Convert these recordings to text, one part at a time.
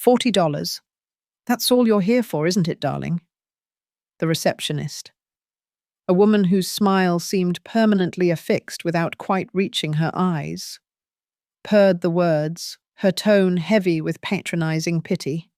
$40. That's all you're here for, isn't it, darling? The receptionist, a woman whose smile seemed permanently affixed without quite reaching her eyes, purred the words, her tone heavy with patronizing pity.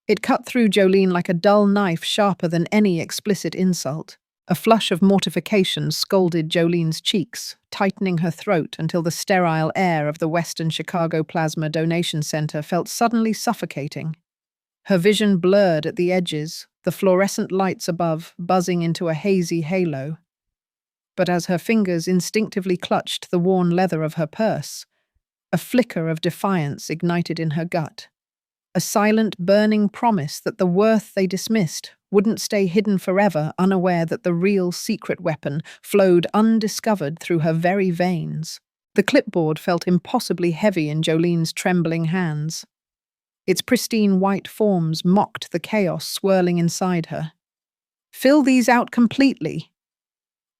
It cut through Jolene like a dull knife sharper than any explicit insult. A flush of mortification scalded Jolene's cheeks, tightening her throat until the sterile air of the Western Chicago Plasma Donation Center felt suddenly suffocating. Her vision blurred at the edges, the fluorescent lights above buzzing into a hazy halo. But as her fingers instinctively clutched the worn leather of her purse, a flicker of defiance ignited in her gut. A silent, burning promise that the worth they dismissed wouldn't stay hidden forever, unaware that the real secret weapon flowed undiscovered through her very veins. The clipboard felt impossibly heavy in Jolene's trembling hands. Its pristine white forms mocked the chaos swirling inside her. "Fill these out completely,"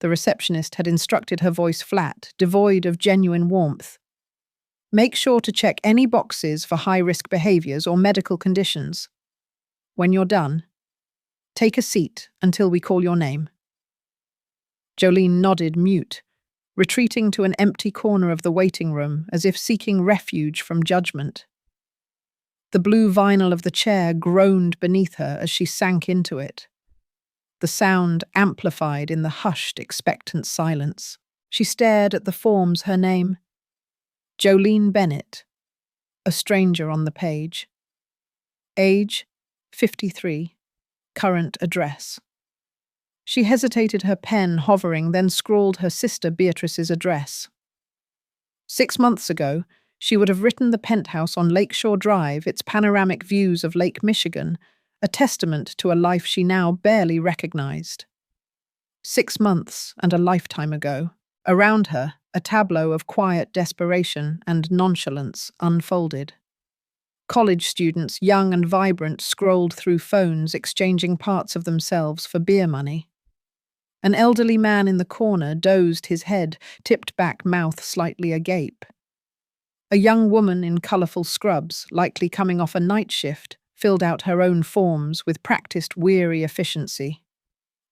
the receptionist had instructed, her voice flat, devoid of genuine warmth. "Make sure to check any boxes for high-risk behaviors or medical conditions. When you're done, take a seat until we call your name." Jolene nodded, mute, retreating to an empty corner of the waiting room as if seeking refuge from judgment. The blue vinyl of the chair groaned beneath her as she sank into it. The sound amplified in the hushed, expectant silence. She stared at the forms, her name. Jolene Bennett, a stranger on the page. Age, 53. Current address. She hesitated, her pen hovering, then scrawled her sister Beatrice's address. 6 months ago, she would have written the penthouse on Lakeshore Drive, its panoramic views of Lake Michigan, a testament to a life she now barely recognized. 6 months and a lifetime ago, around her, a tableau of quiet desperation and nonchalance unfolded. College students, young and vibrant, scrolled through phones, exchanging parts of themselves for beer money. An elderly man in the corner dozed, his head tipped back, mouth slightly agape. A young woman in colourful scrubs, likely coming off a night shift, filled out her own forms with practiced, weary efficiency.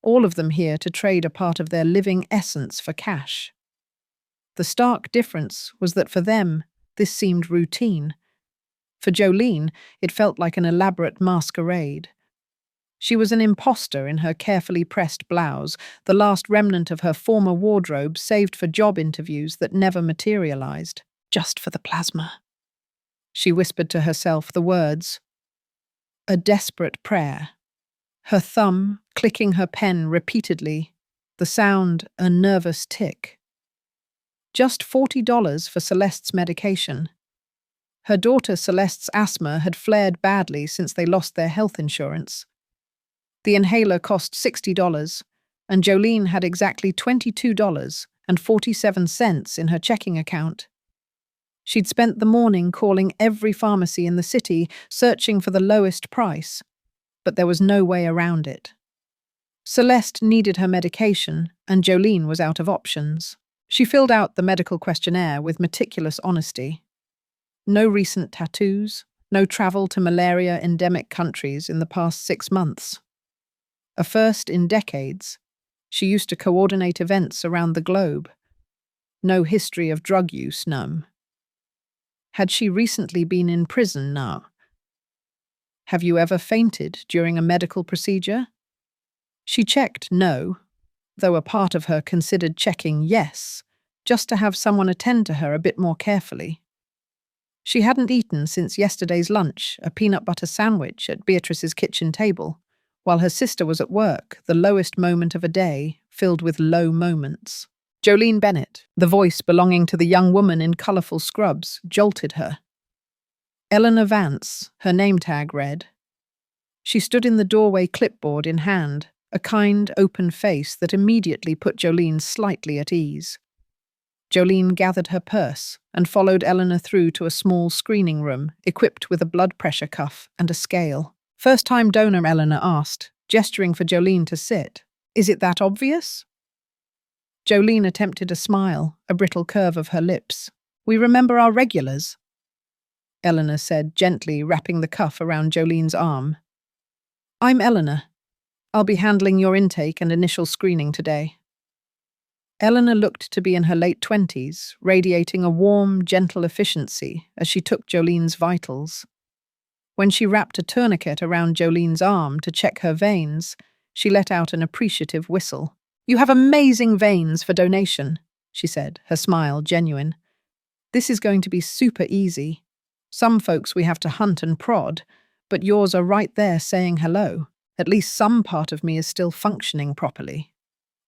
All of them here to trade a part of their living essence for cash. The stark difference was that for them, this seemed routine. For Jolene, it felt like an elaborate masquerade. She was an imposter in her carefully pressed blouse, the last remnant of her former wardrobe saved for job interviews that never materialized. "Just for the plasma," she whispered to herself, the words. A desperate prayer. Her thumb clicking her pen repeatedly, the sound a nervous tick. Just $40 for Celeste's medication. Her daughter Celeste's asthma had flared badly since they lost their health insurance. The inhaler cost $60, and Jolene had exactly $22.47 in her checking account. She'd spent the morning calling every pharmacy in the city, searching for the lowest price, but there was no way around it. Celeste needed her medication, and Jolene was out of options. She filled out the medical questionnaire with meticulous honesty. No recent tattoos, no travel to malaria-endemic countries in the past 6 months. A first in decades, she used to coordinate events around the globe. No history of drug use, no. Had she recently been in prison? No. Have you ever fainted during a medical procedure? She checked no, though a part of her considered checking yes, just to have someone attend to her a bit more carefully. She hadn't eaten since yesterday's lunch, a peanut butter sandwich at Beatrice's kitchen table, while her sister was at work, the lowest moment of a day, filled with low moments. Jolene Bennett, the voice belonging to the young woman in colourful scrubs, jolted her. Eleanor Vance, her name tag read. She stood in the doorway, clipboard in hand, a kind, open face that immediately put Jolene slightly at ease. Jolene gathered her purse and followed Eleanor through to a small screening room, equipped with a blood pressure cuff and a scale. First-time donor, Eleanor asked, gesturing for Jolene to sit. "Is it that obvious?" Jolene attempted a smile, a brittle curve of her lips. "We remember our regulars." Eleanor said, gently wrapping the cuff around Jolene's arm. I'm Eleanor. I'll be handling your intake and initial screening today. Eleanor looked to be in her late 20s, radiating a warm, gentle efficiency as she took Jolene's vitals. When she wrapped a tourniquet around Jolene's arm to check her veins, she let out an appreciative whistle. You have amazing veins for donation, she said, her smile genuine. This is going to be super easy. Some folks we have to hunt and prod, but yours are right there saying hello. At least some part of me is still functioning properly,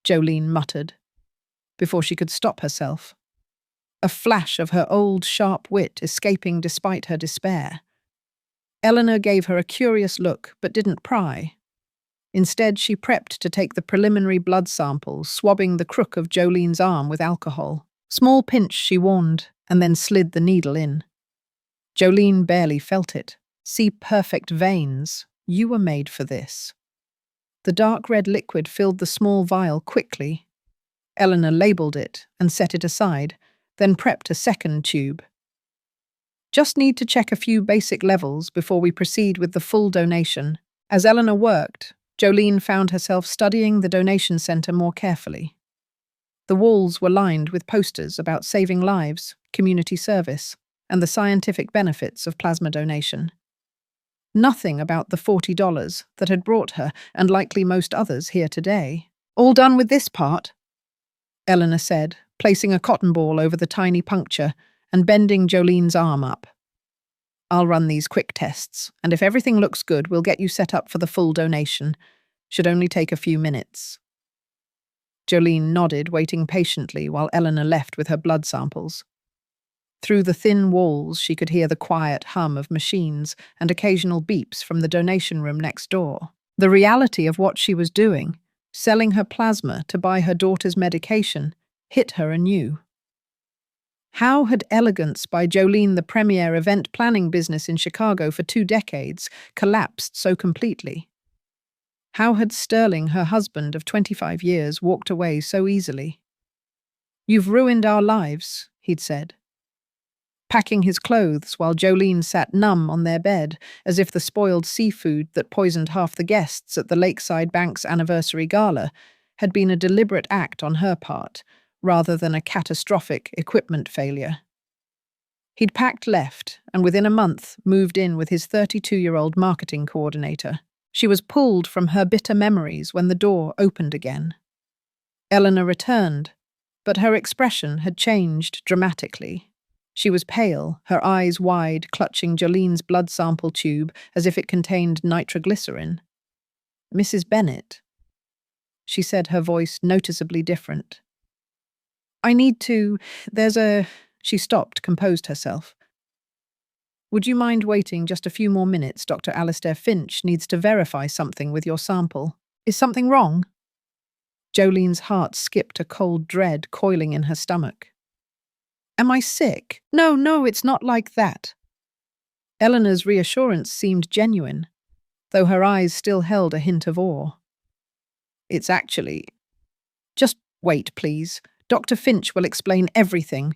Jolene muttered, before she could stop herself. A flash of her old sharp wit escaping despite her despair. Eleanor gave her a curious look, but didn't pry. Instead, she prepped to take the preliminary blood sample, swabbing the crook of Jolene's arm with alcohol. Small pinch, she warned, and then slid the needle in. Jolene barely felt it. See perfect veins. You were made for this. The dark red liquid filled the small vial quickly. Eleanor labelled it and set it aside, then prepped a second tube. Just need to check a few basic levels before we proceed with the full donation. As Eleanor worked, Jolene found herself studying the donation centre more carefully. The walls were lined with posters about saving lives, community service, and the scientific benefits of plasma donation. Nothing about the $40 that had brought her, and likely most others, here today. All done with this part? Eleanor said, placing a cotton ball over the tiny puncture and bending Jolene's arm up. I'll run these quick tests, and if everything looks good, we'll get you set up for the full donation. Should only take a few minutes. Jolene nodded, waiting patiently while Eleanor left with her blood samples. Through the thin walls, she could hear the quiet hum of machines and occasional beeps from the donation room next door. The reality of what she was doing, selling her plasma to buy her daughter's medication, hit her anew. How had Elegance by Jolene, the premier event planning business in Chicago for 2 decades, collapsed so completely? How had Sterling, her husband of 25 years, walked away so easily? You've ruined our lives, he'd said, packing his clothes while Jolene sat numb on their bed, as if the spoiled seafood that poisoned half the guests at the Lakeside Bank's anniversary gala had been a deliberate act on her part, rather than a catastrophic equipment failure. He'd packed left, and within a month moved in with his 32-year-old marketing coordinator. She was pulled from her bitter memories when the door opened again. Eleanor returned, but her expression had changed dramatically. She was pale, her eyes wide, clutching Jolene's blood sample tube as if it contained nitroglycerin. Mrs. Bennet, she said, her voice noticeably different. She stopped, composed herself. Would you mind waiting just a few more minutes? Dr. Alistair Finch needs to verify something with your sample. Is something wrong? Jolene's heart skipped, a cold dread coiling in her stomach. Am I sick? No, it's not like that. Eleanor's reassurance seemed genuine, though her eyes still held a hint of awe. It's actually... Just wait, please. Dr. Finch will explain everything.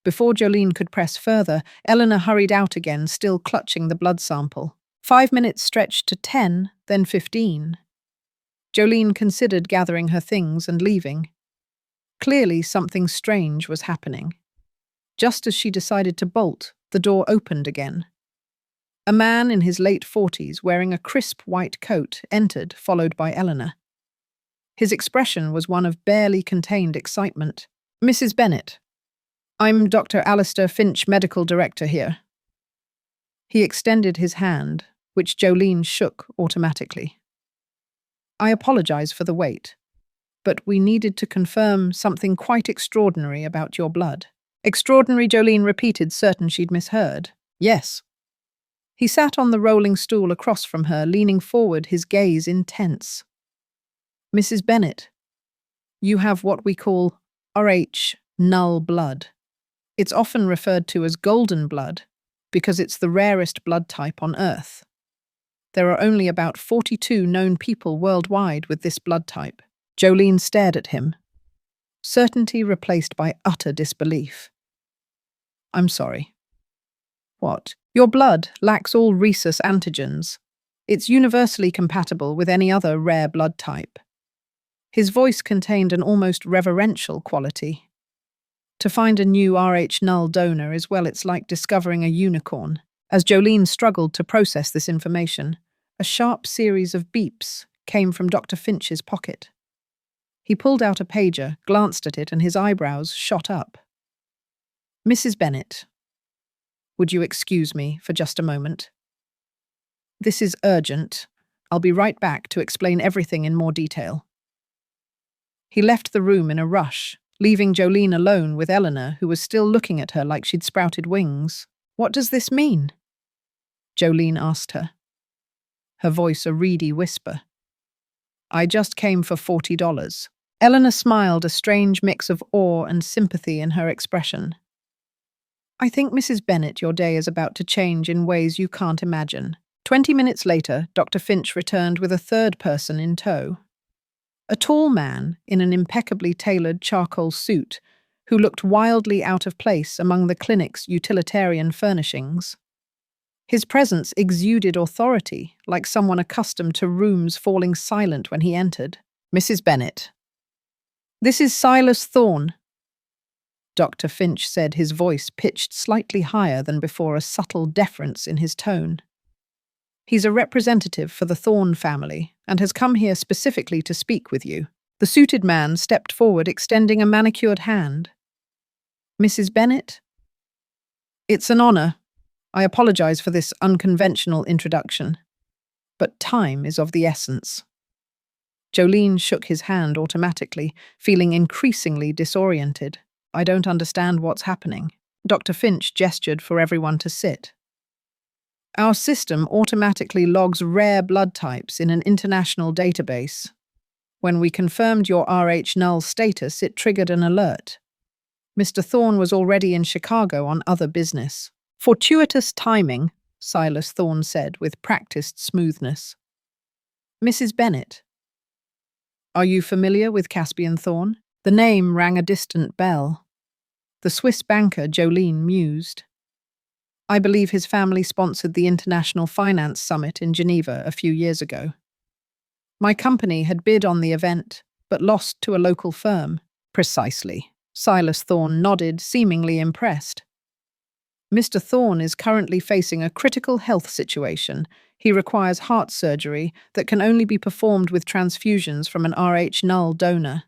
Before Jolene could press further, Eleanor hurried out again, still clutching the blood sample. 5 minutes stretched to 10, then 15. Jolene considered gathering her things and leaving. Clearly something strange was happening. Just as she decided to bolt, the door opened again. A man in his late 40s, wearing a crisp white coat, entered, followed by Eleanor. His expression was one of barely contained excitement. Mrs. Bennet, I'm Dr. Alistair Finch, medical director here. He extended his hand, which Jolene shook automatically. I apologize for the wait, but we needed to confirm something quite extraordinary about your blood. Extraordinary, Jolene repeated, certain she'd misheard. Yes. He sat on the rolling stool across from her, leaning forward, his gaze intense. Mrs. Bennet, you have what we call Rh null blood. It's often referred to as golden blood because it's the rarest blood type on Earth. There are only about 42 known people worldwide with this blood type. Jolene stared at him, certainty replaced by utter disbelief. I'm sorry. What? Your blood lacks all rhesus antigens. It's universally compatible with any other rare blood type. His voice contained an almost reverential quality. To find a new Rh null donor is, well, it's like discovering a unicorn. As Jolene struggled to process this information, a sharp series of beeps came from Dr. Finch's pocket. He pulled out a pager, glanced at it, and his eyebrows shot up. Mrs. Bennet, would you excuse me for just a moment? This is urgent. I'll be right back to explain everything in more detail. He left the room in a rush, leaving Jolene alone with Eleanor, who was still looking at her like she'd sprouted wings. What does this mean? Jolene asked her, her voice a reedy whisper. I just came for $40. Eleanor smiled, a strange mix of awe and sympathy in her expression. I think, Mrs. Bennet, your day is about to change in ways you can't imagine. 20 minutes later, Dr. Finch returned with a third person in tow. A tall man in an impeccably tailored charcoal suit who looked wildly out of place among the clinic's utilitarian furnishings. His presence exuded authority, like someone accustomed to rooms falling silent when he entered. Mrs. Bennet. This is Silas Thorne. Dr. Finch said, his voice pitched slightly higher than before, a subtle deference in his tone. He's a representative for the Thorne family and has come here specifically to speak with you. The suited man stepped forward, extending a manicured hand. Mrs. Bennet? It's an honor. I apologize for this unconventional introduction, but time is of the essence. Jolene shook his hand automatically, feeling increasingly disoriented. I don't understand what's happening. Dr. Finch gestured for everyone to sit. Our system automatically logs rare blood types in an international database. When we confirmed your Rh null status, it triggered an alert. Mr. Thorne was already in Chicago on other business. Fortuitous timing, Silas Thorne said with practiced smoothness. Mrs. Bennet. Are you familiar with Caspian Thorne? The name rang a distant bell. The Swiss banker, Jolene mused. I believe his family sponsored the International Finance Summit in Geneva a few years ago. My company had bid on the event, but lost to a local firm. Precisely. Silas Thorne nodded, seemingly impressed. Mr. Thorne is currently facing a critical health situation. He requires heart surgery that can only be performed with transfusions from an Rh null donor.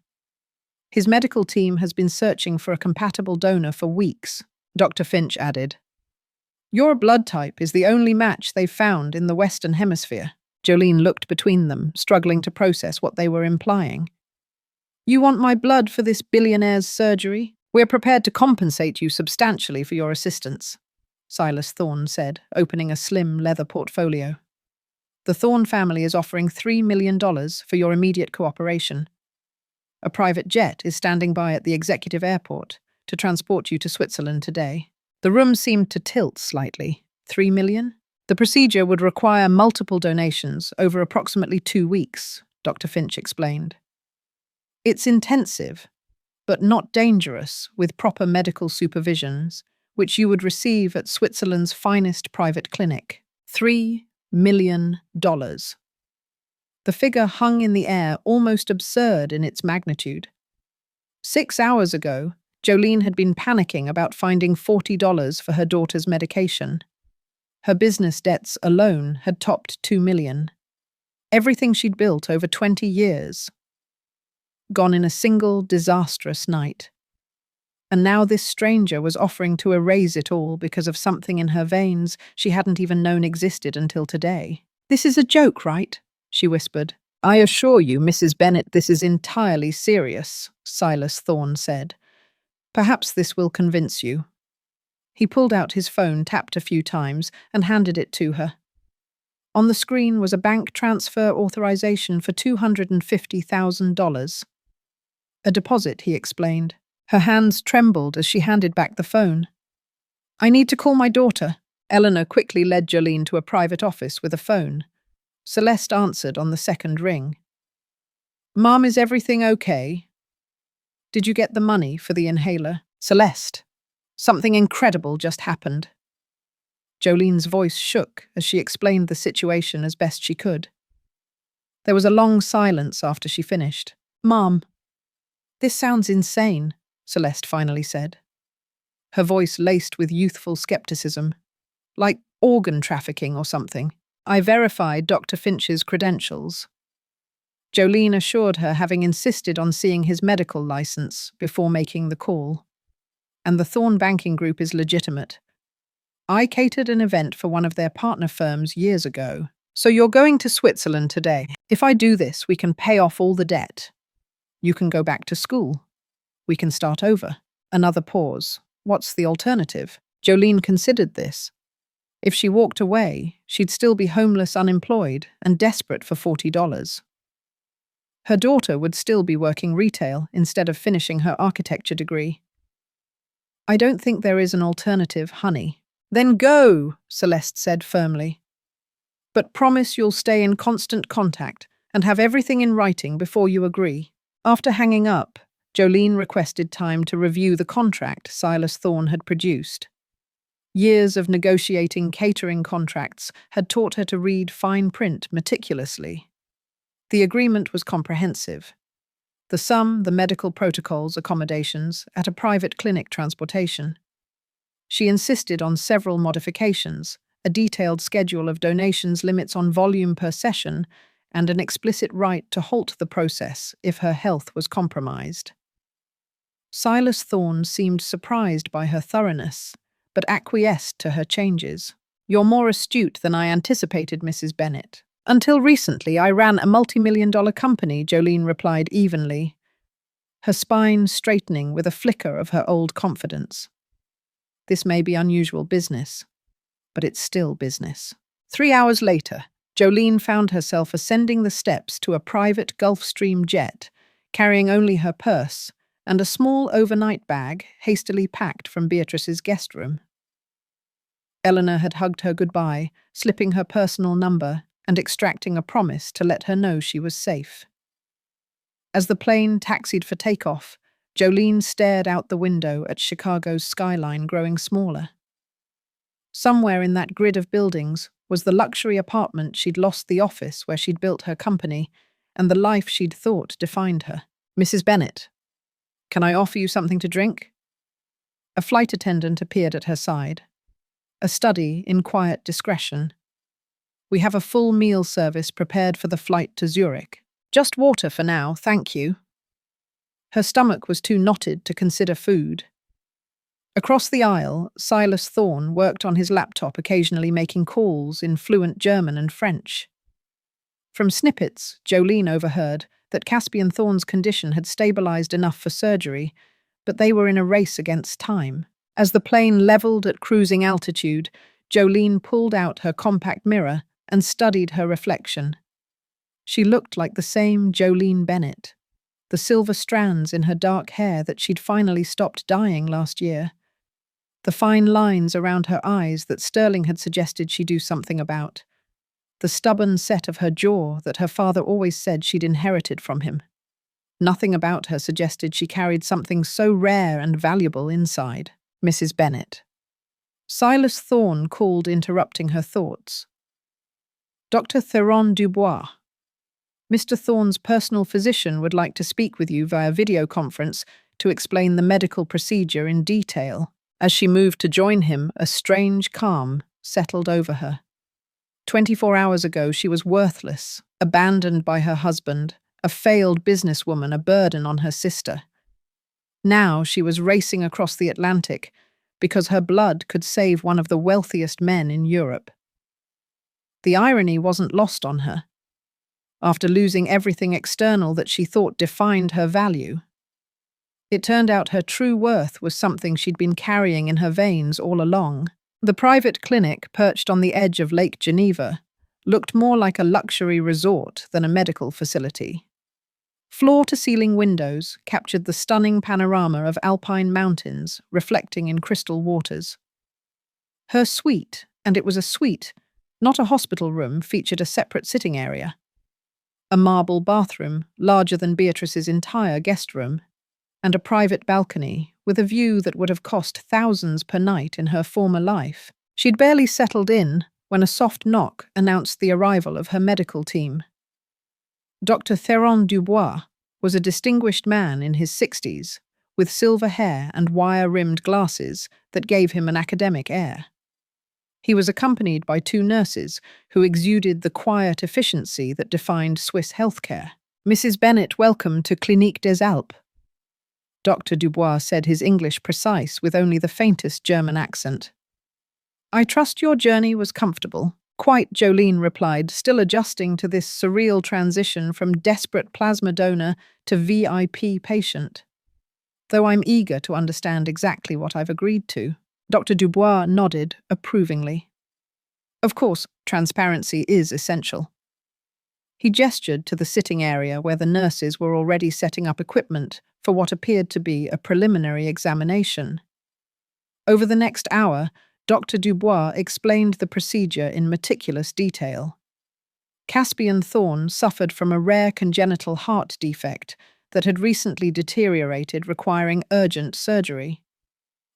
His medical team has been searching for a compatible donor for weeks, Dr. Finch added. Your blood type is the only match they've found in the Western Hemisphere. Jolene looked between them, struggling to process what they were implying. You want my blood for this billionaire's surgery? We're prepared to compensate you substantially for your assistance, Silas Thorne said, opening a slim leather portfolio. The Thorne family is offering $3 million for your immediate cooperation. A private jet is standing by at the executive airport to transport you to Switzerland today. The room seemed to tilt slightly. $3 million? The procedure would require multiple donations over approximately 2 weeks, Dr. Finch explained. It's intensive, but not dangerous, with proper medical supervisions, which you would receive at Switzerland's finest private clinic. $3 million. The figure hung in the air, almost absurd in its magnitude. 6 hours ago, Jolene had been panicking about finding $40 for her daughter's medication. Her business debts alone had topped $2 million. Everything she'd built over 20 years. Gone in a single disastrous night. And now this stranger was offering to erase it all because of something in her veins she hadn't even known existed until today. This is a joke, right? She whispered. I assure you, Mrs. Bennet, this is entirely serious, Silas Thorne said. Perhaps this will convince you. He pulled out his phone, tapped a few times, and handed it to her. On the screen was a bank transfer authorization for $250,000. A deposit, he explained. Her hands trembled as she handed back the phone. I need to call my daughter. Eleanor quickly led Jolene to a private office with a phone. Celeste answered on the second ring. Mom, is everything okay? Did you get the money for the inhaler? Celeste, something incredible just happened. Jolene's voice shook as she explained the situation as best she could. There was a long silence after she finished. "Mom, this sounds insane," Celeste finally said, her voice laced with youthful skepticism. "Like organ trafficking or something." I verified Dr. Finch's credentials. Jolene assured her, having insisted on seeing his medical license before making the call. "And the Thorn Banking Group is legitimate. I catered an event for one of their partner firms years ago. So you're going to Switzerland today. If I do this, we can pay off all the debt. You can go back to school. We can start over." Another pause. What's the alternative? Jolene considered this. If she walked away, she'd still be homeless, unemployed, and desperate for $40. Her daughter would still be working retail instead of finishing her architecture degree. "I don't think there is an alternative, honey." "Then go," Celeste said firmly. "But promise you'll stay in constant contact and have everything in writing before you agree." After hanging up, Jolene requested time to review the contract Silas Thorne had produced. Years of negotiating catering contracts had taught her to read fine print meticulously. The agreement was comprehensive. The sum, the medical protocols, accommodations, at a private clinic transportation. She insisted on several modifications, a detailed schedule of donations, limits on volume per session, and an explicit right to halt the process if her health was compromised. Silas Thorne seemed surprised by her thoroughness, but acquiesced to her changes. "You're more astute than I anticipated, Mrs. Bennet. Until recently, I ran a multi-million-dollar company," Jolene replied evenly, her spine straightening with a flicker of her old confidence. "This may be unusual business, but it's still business." 3 hours later, Jolene found herself ascending the steps to a private Gulfstream jet, carrying only her purse and a small overnight bag hastily packed from Beatrice's guest room. Eleanor had hugged her goodbye, slipping her personal number and extracting a promise to let her know she was safe. As the plane taxied for takeoff, Jolene stared out the window at Chicago's skyline growing smaller. Somewhere in that grid of buildings was the luxury apartment she'd lost, the office where she'd built her company, and the life she'd thought defined her. "Mrs. Bennet, can I offer you something to drink?" A flight attendant appeared at her side. A study in quiet discretion. "We have a full meal service prepared for the flight to Zurich. Just water for now, thank you." Her stomach was too knotted to consider food. Across the aisle, Silas Thorne worked on his laptop, occasionally making calls in fluent German and French. From snippets, Jolene overheard that Caspian Thorne's condition had stabilized enough for surgery, but they were in a race against time. As the plane leveled at cruising altitude, Jolene pulled out her compact mirror and studied her reflection. She looked like the same Jolene Bennet, the silver strands in her dark hair that she'd finally stopped dyeing last year, the fine lines around her eyes that Sterling had suggested she do something about, the stubborn set of her jaw that her father always said she'd inherited from him. Nothing about her suggested she carried something so rare and valuable inside. "Mrs. Bennet." Silas Thorne called, interrupting her thoughts. "Dr. Theron Dubois. Mr. Thorne's personal physician would like to speak with you via video conference to explain the medical procedure in detail." As she moved to join him, a strange calm settled over her. 24 hours ago, she was worthless, abandoned by her husband, a failed businesswoman, a burden on her sister. Now she was racing across the Atlantic because her blood could save one of the wealthiest men in Europe. The irony wasn't lost on her. After losing everything external that she thought defined her value, it turned out her true worth was something she'd been carrying in her veins all along. The private clinic, perched on the edge of Lake Geneva, looked more like a luxury resort than a medical facility. Floor-to-ceiling windows captured the stunning panorama of alpine mountains reflecting in crystal waters. Her suite, and it was a suite, not a hospital room, featured a separate sitting area. A marble bathroom, larger than Beatrice's entire guest room, and a private balcony with a view that would have cost thousands per night in her former life. She'd barely settled in when a soft knock announced the arrival of her medical team. Dr. Theron Dubois was a distinguished man in his 60s, with silver hair and wire-rimmed glasses that gave him an academic air. He was accompanied by two nurses who exuded the quiet efficiency that defined Swiss healthcare. "Mrs. Bennet, welcome to Clinique des Alpes." Dr. Dubois said, his English precise with only the faintest German accent. "I trust your journey was comfortable." "Quite," Jolene replied, still adjusting to this surreal transition from desperate plasma donor to VIP patient. "Though I'm eager to understand exactly what I've agreed to." Dr. Dubois nodded approvingly. "Of course, transparency is essential." He gestured to the sitting area where the nurses were already setting up equipment for what appeared to be a preliminary examination. Over the next hour, Dr. Dubois explained the procedure in meticulous detail. Caspian Thorne suffered from a rare congenital heart defect that had recently deteriorated, requiring urgent surgery.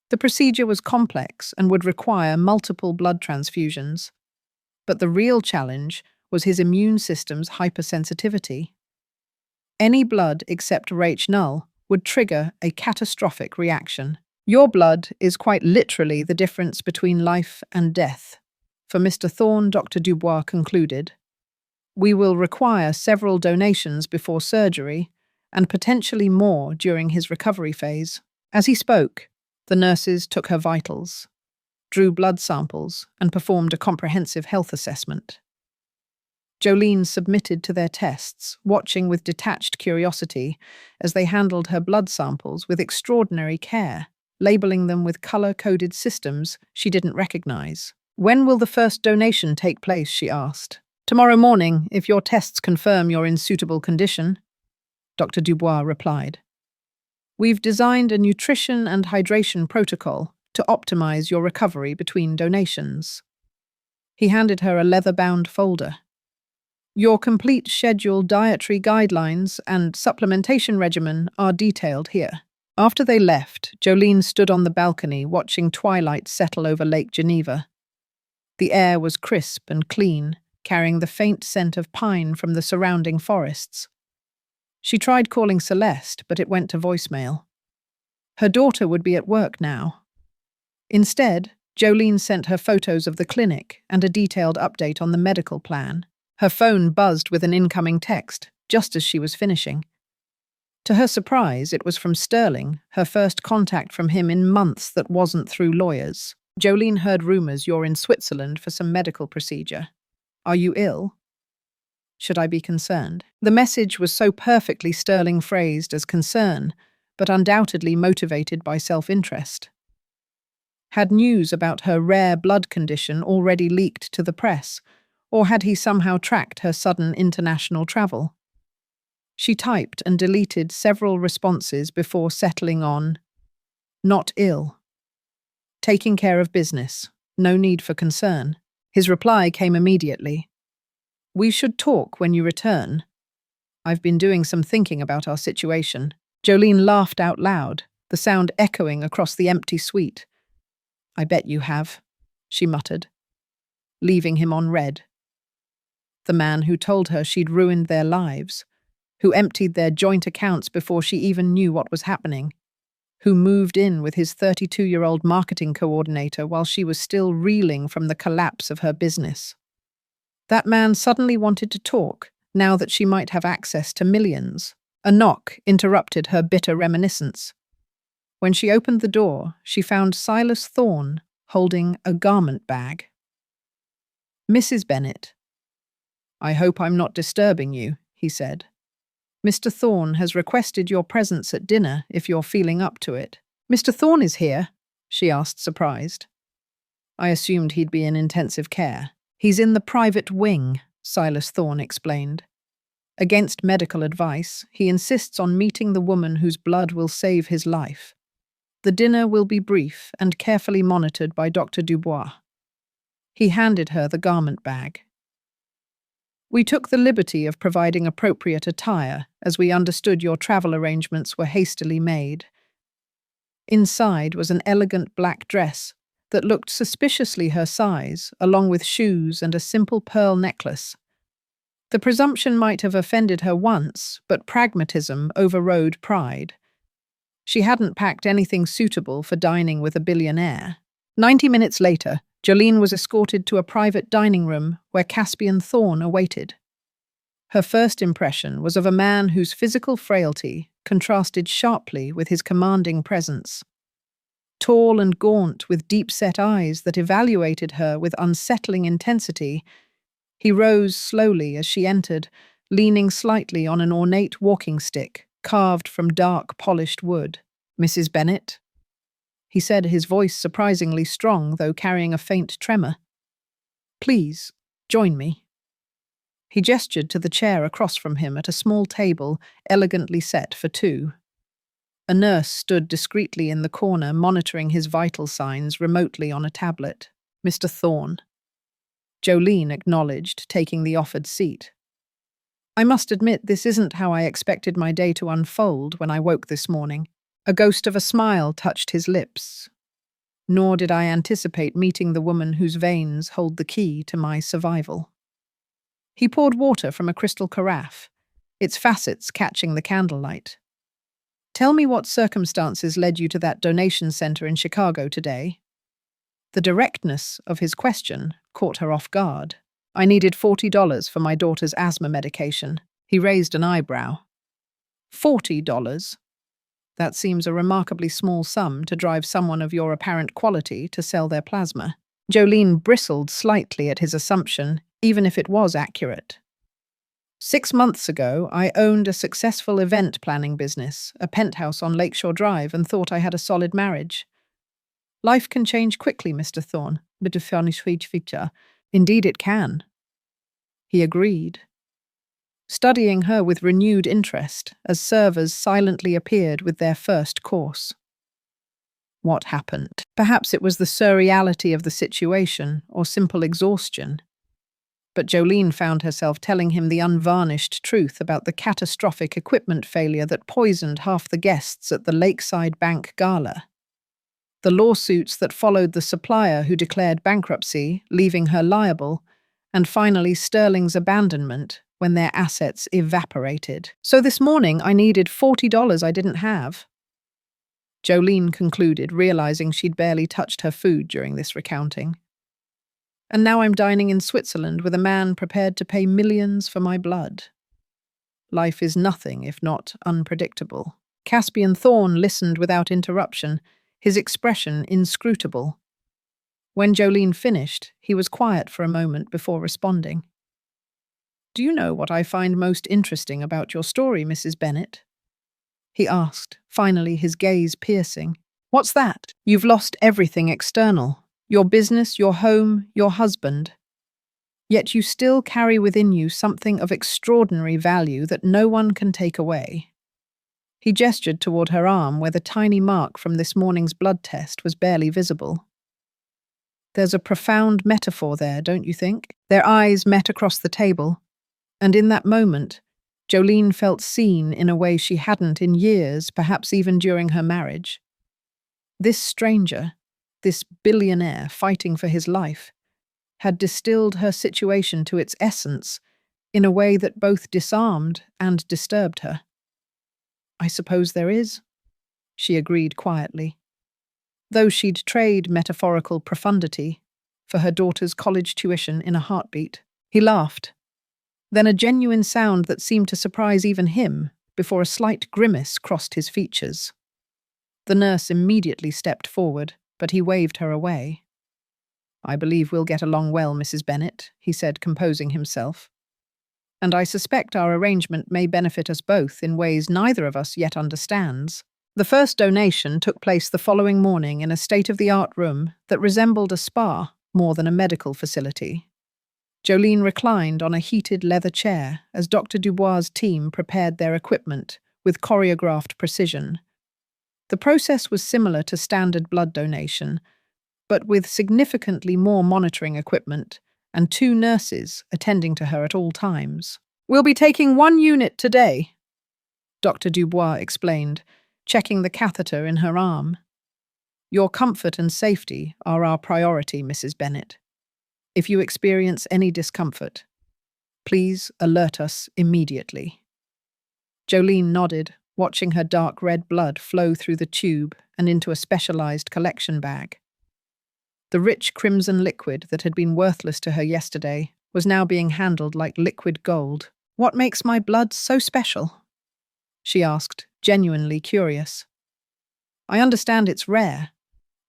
The procedure was complex and would require multiple blood transfusions. But the real challenge was his immune system's hypersensitivity. Any blood except Rh null would trigger a catastrophic reaction. "Your blood is quite literally the difference between life and death." For Mr. Thorne, Dr. Dubois concluded, "We will require several donations before surgery and potentially more during his recovery phase." As he spoke, the nurses took her vitals, drew blood samples, and performed a comprehensive health assessment. Jolene submitted to their tests, watching with detached curiosity as they handled her blood samples with extraordinary care, labeling them with color-coded systems she didn't recognize. "When will the first donation take place?" she asked. "Tomorrow morning, if your tests confirm you're in suitable condition," Dr. Dubois replied. "We've designed a nutrition and hydration protocol to optimize your recovery between donations." He handed her a leather-bound folder. "Your complete schedule, dietary guidelines, and supplementation regimen are detailed here." After they left, Jolene stood on the balcony watching twilight settle over Lake Geneva. The air was crisp and clean, carrying the faint scent of pine from the surrounding forests. She tried calling Celeste, but it went to voicemail. Her daughter would be at work now. Instead, Jolene sent her photos of the clinic and a detailed update on the medical plan. Her phone buzzed with an incoming text, just as she was finishing. To her surprise, it was from Sterling, her first contact from him in months that wasn't through lawyers. "Jolene heard rumors you're in Switzerland for some medical procedure. Are you ill? Should I be concerned?" The message was so perfectly Sterling phrased as concern, but undoubtedly motivated by self-interest. Had news about her rare blood condition already leaked to the press, or had he somehow tracked her sudden international travel? She typed and deleted several responses before settling on, "Not ill. Taking care of business. No need for concern." His reply came immediately. "We should talk when you return. I've been doing some thinking about our situation." Jolene laughed out loud, the sound echoing across the empty suite. "I bet you have," she muttered, leaving him on red. The man who told her she'd ruined their lives, who emptied their joint accounts before she even knew what was happening, who moved in with his 32-year-old marketing coordinator while she was still reeling from the collapse of her business. That man suddenly wanted to talk, now that she might have access to millions. A knock interrupted her bitter reminiscence. When she opened the door, she found Silas Thorne holding a garment bag. "Mrs. Bennet, I hope I'm not disturbing you," he said. "Mr. Thorne has requested your presence at dinner if you're feeling up to it." "Mr. Thorne is here?" she asked, surprised. "I assumed he'd be in intensive care." "He's in the private wing," Silas Thorne explained. "Against medical advice, he insists on meeting the woman whose blood will save his life. The dinner will be brief and carefully monitored by Dr. Dubois." He handed her the garment bag. "We took the liberty of providing appropriate attire, as we understood your travel arrangements were hastily made." Inside was an elegant black dress that looked suspiciously her size, along with shoes and a simple pearl necklace. The presumption might have offended her once, but pragmatism overrode pride. She hadn't packed anything suitable for dining with a billionaire. 90 minutes later, Jolene was escorted to a private dining room where Caspian Thorne awaited. Her first impression was of a man whose physical frailty contrasted sharply with his commanding presence. Tall and gaunt, with deep-set eyes that evaluated her with unsettling intensity, he rose slowly as she entered, leaning slightly on an ornate walking stick carved from dark, polished wood. "Mrs. Bennet?" he said, his voice surprisingly strong, though carrying a faint tremor. "Please, join me." He gestured to the chair across from him at a small table elegantly set for two. A nurse stood discreetly in the corner, monitoring his vital signs remotely on a tablet. "Mr. Thorne." Jolene acknowledged, taking the offered seat. "I must admit this isn't how I expected my day to unfold when I woke this morning." A ghost of a smile touched his lips. "Nor did I anticipate meeting the woman whose veins hold the key to my survival." He poured water from a crystal carafe, its facets catching the candlelight. "Tell me what circumstances led you to that donation center in Chicago today?" The directness of his question caught her off guard. "I needed $40 for my daughter's asthma medication." He raised an eyebrow. $40? That seems a remarkably small sum to drive someone of your apparent quality to sell their plasma. Jolene bristled slightly at his assumption, even if it was accurate. 6 months ago, I owned a successful event planning business, a penthouse on Lakeshore Drive, and thought I had a solid marriage. Life can change quickly, Mr. Thorne. Indeed it can. He agreed, studying her with renewed interest as servers silently appeared with their first course. What happened? Perhaps it was the surreality of the situation or simple exhaustion. But Jolene found herself telling him the unvarnished truth about the catastrophic equipment failure that poisoned half the guests at the Lakeside Bank Gala. The lawsuits that followed the supplier who declared bankruptcy, leaving her liable, and finally Sterling's abandonment when their assets evaporated. "So this morning I needed $40 I didn't have." Jolene concluded, realizing she'd barely touched her food during this recounting. "And now I'm dining in Switzerland with a man prepared to pay millions for my blood. Life is nothing if not unpredictable." Caspian Thorne listened without interruption, his expression inscrutable. When Jolene finished, he was quiet for a moment before responding. "Do you know what I find most interesting about your story, Mrs. Bennet?" he asked, finally his gaze piercing. "What's that? You've lost everything external. Your business, your home, your husband. Yet you still carry within you something of extraordinary value that no one can take away." He gestured toward her arm where the tiny mark from this morning's blood test was barely visible. "There's a profound metaphor there, don't you think?" Their eyes met across the table, and in that moment, Jolene felt seen in a way she hadn't in years, perhaps even during her marriage. This stranger, this billionaire fighting for his life, had distilled her situation to its essence in a way that both disarmed and disturbed her. "I suppose there is," she agreed quietly, though she'd trade metaphorical profundity for her daughter's college tuition in a heartbeat. He laughed, then a genuine sound that seemed to surprise even him before a slight grimace crossed his features. The nurse immediately stepped forward, but he waved her away. "I believe we'll get along well, Mrs. Bennet," he said, composing himself. "And I suspect our arrangement may benefit us both in ways neither of us yet understands." The first donation took place the following morning in a state-of-the-art room that resembled a spa more than a medical facility. Jolene reclined on a heated leather chair as Dr. Dubois' team prepared their equipment with choreographed precision. The process was similar to standard blood donation, but with significantly more monitoring equipment and 2 nurses attending to her at all times. "We'll be taking 1 unit today," Dr. Dubois explained, checking the catheter in her arm. Your comfort and safety are our priority, Mrs. Bennet. If you experience any discomfort, please alert us immediately." Jolene nodded, watching her dark red blood flow through the tube and into a specialized collection bag. The rich crimson liquid that had been worthless to her yesterday was now being handled like liquid gold. "What makes my blood so special?" she asked, genuinely curious. "I understand it's rare,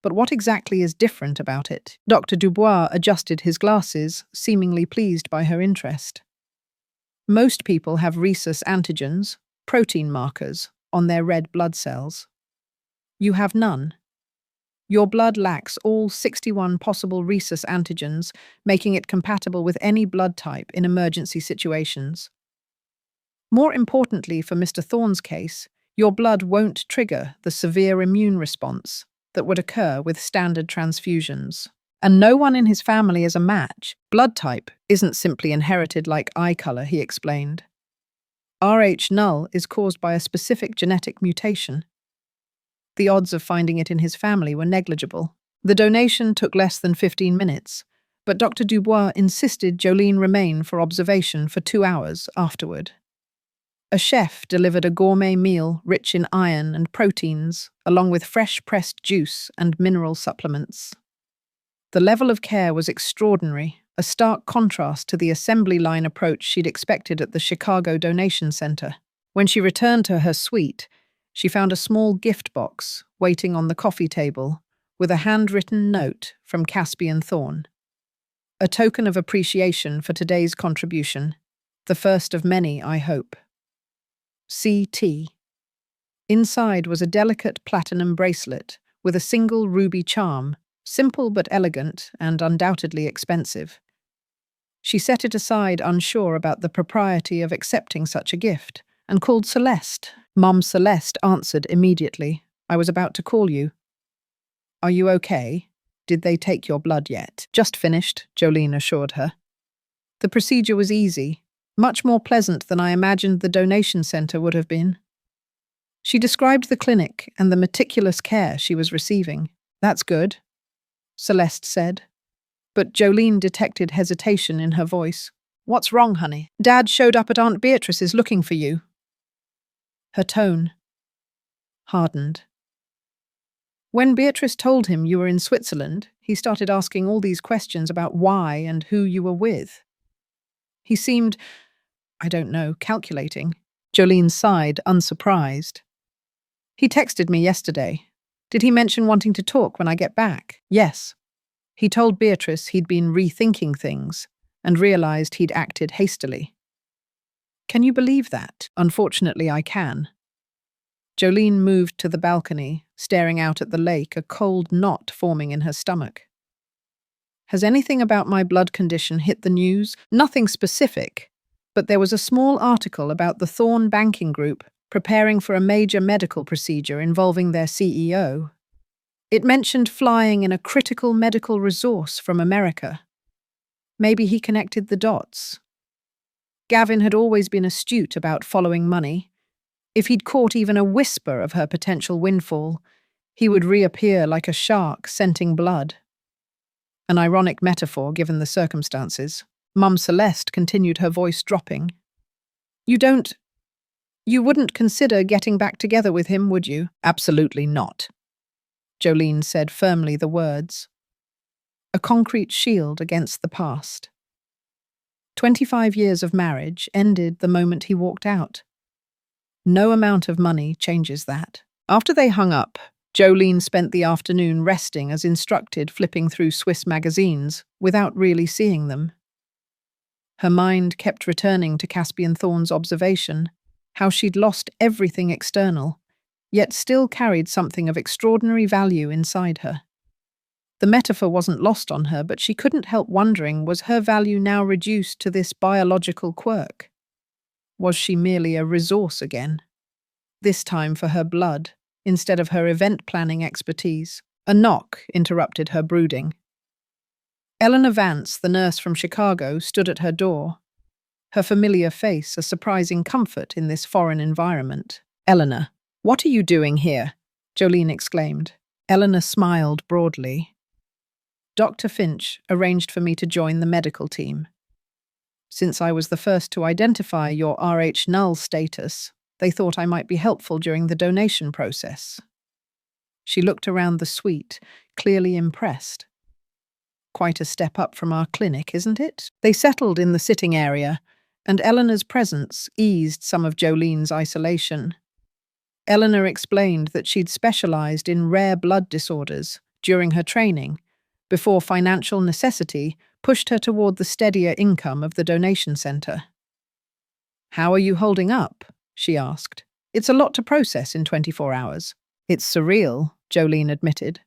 but what exactly is different about it?" Dr. Dubois adjusted his glasses, seemingly pleased by her interest. "Most people have rhesus antigens, protein markers, on their red blood cells. You have none. Your blood lacks all 61 possible rhesus antigens, making it compatible with any blood type in emergency situations. More importantly for Mr. Thorne's case, your blood won't trigger the severe immune response that would occur with standard transfusions. And no one in his family is a match. Blood type isn't simply inherited like eye color," he explained. "Rh null is caused by a specific genetic mutation. The odds of finding it in his family were negligible." The donation took less than 15 minutes, but Dr. Dubois insisted Jolene remain for observation for 2 hours afterward. A chef delivered a gourmet meal rich in iron and proteins, along with fresh pressed juice and mineral supplements. The level of care was extraordinary, a stark contrast to the assembly line approach she'd expected at the Chicago Donation Center. When she returned to her suite, she found a small gift box waiting on the coffee table with a handwritten note from Caspian Thorne. "A token of appreciation for today's contribution, the first of many, I hope. C.T." Inside was a delicate platinum bracelet with a single ruby charm, simple but elegant and undoubtedly expensive. She set it aside, unsure about the propriety of accepting such a gift, and called Celeste. Mum Celeste answered immediately. "I was about to call you." "Are you okay? Did they take your blood yet?" "Just finished," Jolene assured her. "The procedure was easy, much more pleasant than I imagined the donation center would have been." She described the clinic and the meticulous care she was receiving. "That's good," Celeste said, but Jolene detected hesitation in her voice. "What's wrong, honey? Dad showed up at Aunt Beatrice's looking for you." Her tone hardened. "When Beatrice told him you were in Switzerland, he started asking all these questions about why and who you were with. He seemed, I don't know, calculating." Jolene sighed, unsurprised. "He texted me yesterday. Did he mention wanting to talk when I get back?" "Yes. He told Beatrice he'd been rethinking things and realized he'd acted hastily." "Can you believe that?" "Unfortunately, I can." Jolene moved to the balcony, staring out at the lake, a cold knot forming in her stomach. "Has anything about my blood condition hit the news?" "Nothing specific, but there was a small article about the Thorne Banking Group preparing for a major medical procedure involving their CEO. It mentioned flying in a critical medical resource from America. Maybe he connected the dots. Gavin had always been astute about following money. If he'd caught even a whisper of her potential windfall, he would reappear like a shark scenting blood. An ironic metaphor given the circumstances. Mum Celeste continued, her voice dropping. You wouldn't consider getting back together with him, would you?" "Absolutely not." Jolene said firmly the words. A concrete shield against the past. 25 years of marriage ended the moment he walked out. No amount of money changes that. After they hung up, Jolene spent the afternoon resting as instructed, flipping through Swiss magazines without really seeing them. Her mind kept returning to Caspian Thorne's observation, how she'd lost everything external, yet still carried something of extraordinary value inside her. The metaphor wasn't lost on her, but she couldn't help wondering, was her value now reduced to this biological quirk? Was she merely a resource again? This time for her blood, instead of her event planning expertise. A knock interrupted her brooding. Eleanor Vance, the nurse from Chicago, stood at her door, her familiar face a surprising comfort in this foreign environment. "Eleanor, what are you doing here?" Jolene exclaimed. Eleanor smiled broadly. Dr. Finch arranged for me to join the medical team. Since I was the first to identify your Rh null status, they thought I might be helpful during the donation process. She looked around the suite, clearly impressed. Quite a step up from our clinic, isn't it? They settled in the sitting area, and Eleanor's presence eased some of Jolene's isolation. Eleanor explained that she'd specialized in rare blood disorders during her training, before financial necessity pushed her toward the steadier income of the donation center. "How are you holding up?" she asked. "It's a lot to process in 24 hours. It's surreal," Jolene admitted.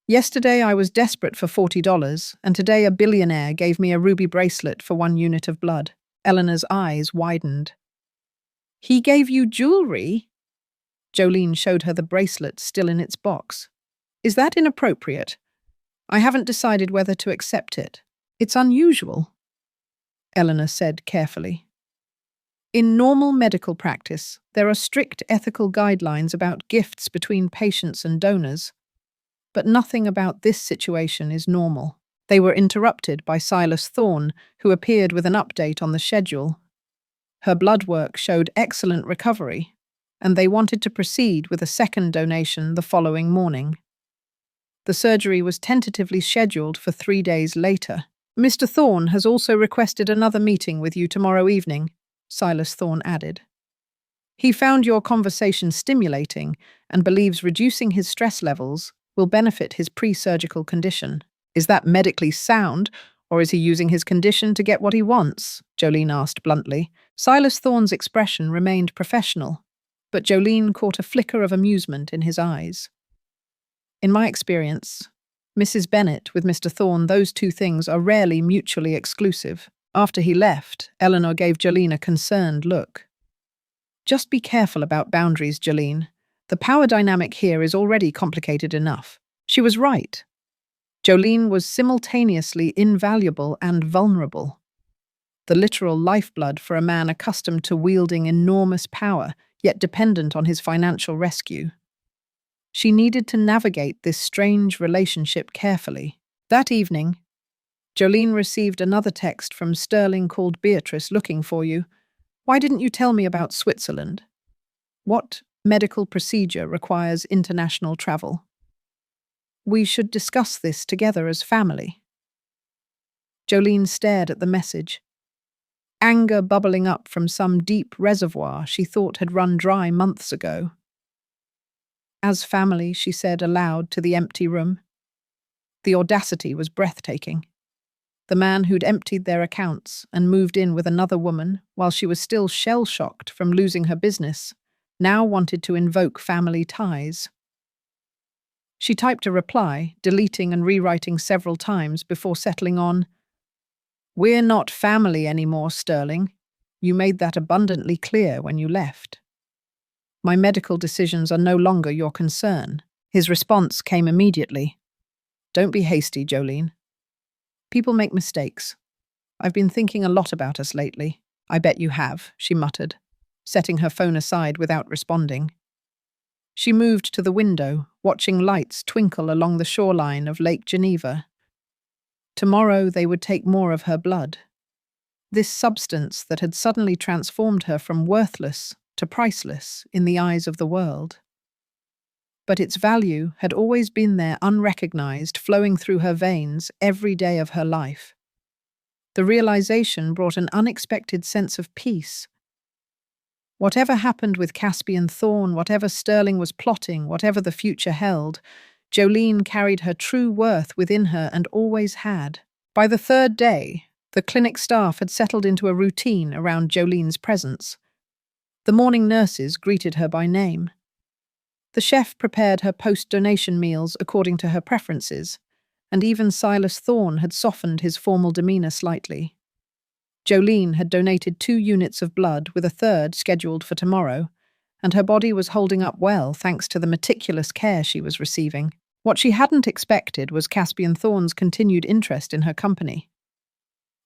"Yesterday I was desperate for $40, and today a billionaire gave me a ruby bracelet for 1 unit of blood." Eleanor's eyes widened. "He gave you jewelry?" Jolene showed her the bracelet still in its box. "Is that inappropriate? I haven't decided whether to accept it. It's unusual," Eleanor said carefully. "In normal medical practice, there are strict ethical guidelines about gifts between patients and donors, but nothing about this situation is normal." They were interrupted by Silas Thorne, who appeared with an update on the schedule. Her blood work showed excellent recovery, and they wanted to proceed with a second donation the following morning. The surgery was tentatively scheduled for 3 days later. "Mr. Thorne has also requested another meeting with you tomorrow evening," Silas Thorne added. "He found your conversation stimulating and believes reducing his stress levels will benefit his pre-surgical condition." "Is that medically sound, or is he using his condition to get what he wants?" Jolene asked bluntly. Silas Thorne's expression remained professional, but Jolene caught a flicker of amusement in his eyes. "In my experience, Mrs. Bennet with Mr. Thorne, those two things are rarely mutually exclusive." After he left, Eleanor gave Jolene a concerned look. "Just be careful about boundaries, Jolene. The power dynamic here is already complicated enough." She was right. Jolene was simultaneously invaluable and vulnerable. The literal lifeblood for a man accustomed to wielding enormous power, yet dependent on his financial rescue. She needed to navigate this strange relationship carefully. That evening, Jolene received another text from Sterling called Beatrice looking for you. "Why didn't you tell me about Switzerland? What medical procedure requires international travel? We should discuss this together as family." Jolene stared at the message, anger bubbling up from some deep reservoir she thought had run dry months ago. "As family," she said aloud to the empty room. The audacity was breathtaking. The man who'd emptied their accounts and moved in with another woman while she was still shell-shocked from losing her business now wanted to invoke family ties. She typed a reply, deleting and rewriting several times before settling on, "We're not family anymore, Sterling. You made that abundantly clear when you left. My medical decisions are no longer your concern." His response came immediately. "Don't be hasty, Jolene. People make mistakes. I've been thinking a lot about us lately." "I bet you have," she muttered, setting her phone aside without responding. She moved to the window, watching lights twinkle along the shoreline of Lake Geneva. Tomorrow they would take more of her blood. This substance that had suddenly transformed her from worthless to priceless in the eyes of the world. But its value had always been there unrecognized, flowing through her veins every day of her life. The realization brought an unexpected sense of peace. Whatever happened with Caspian Thorne, whatever Sterling was plotting, whatever the future held, Jolene carried her true worth within her and always had. By the third day, the clinic staff had settled into a routine around Jolene's presence. The morning nurses greeted her by name. The chef prepared her post-donation meals according to her preferences, and even Silas Thorne had softened his formal demeanor slightly. Jolene had donated 2 units of blood with a third scheduled for tomorrow, and her body was holding up well thanks to the meticulous care she was receiving. What she hadn't expected was Caspian Thorne's continued interest in her company.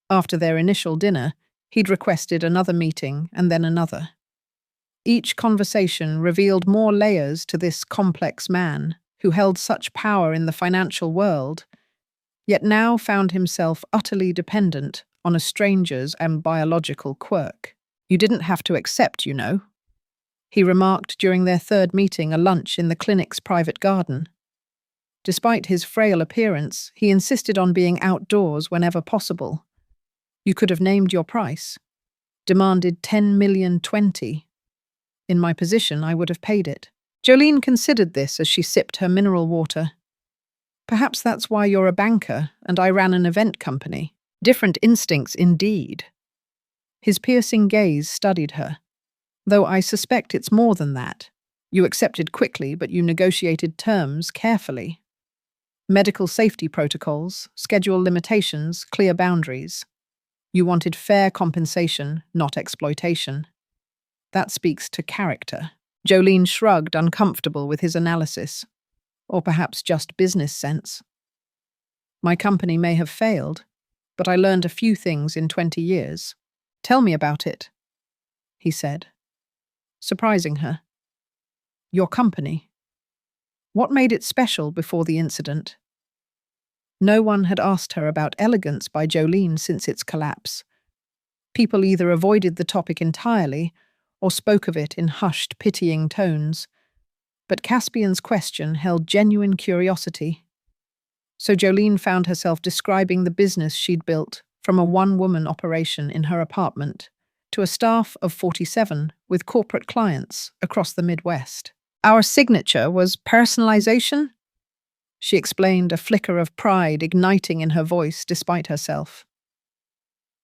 After their initial dinner, he'd requested another meeting and then another. Each conversation revealed more layers to this complex man, who held such power in the financial world, yet now found himself utterly dependent on a stranger's and biological quirk. "You didn't have to accept, you know," he remarked during their third meeting, a lunch in the clinic's private garden. Despite his frail appearance, he insisted on being outdoors whenever possible. "You could have named your price. Demanded 10,020,000. In my position, I would have paid it." Jolene considered this as she sipped her mineral water. "Perhaps that's why you're a banker and I ran an event company. Different instincts indeed." His piercing gaze studied her. "Though I suspect it's more than that. You accepted quickly, but you negotiated terms carefully. Medical safety protocols, schedule limitations, clear boundaries. You wanted fair compensation, not exploitation. That speaks to character." Jolene shrugged, uncomfortable with his analysis. Or perhaps just business sense. "My company may have failed, but I learned a few things in 20 years. Tell me about it," he said, surprising her. "Your company. What made it special before the incident?" No one had asked her about elegance by Jolene since its collapse. People either avoided the topic entirely or spoke of it in hushed, pitying tones. But Caspian's question held genuine curiosity. So Jolene found herself describing the business she'd built, from a one-woman operation in her apartment to a staff of 47 with corporate clients across the Midwest. "Our signature was personalization," she explained, a flicker of pride igniting in her voice despite herself.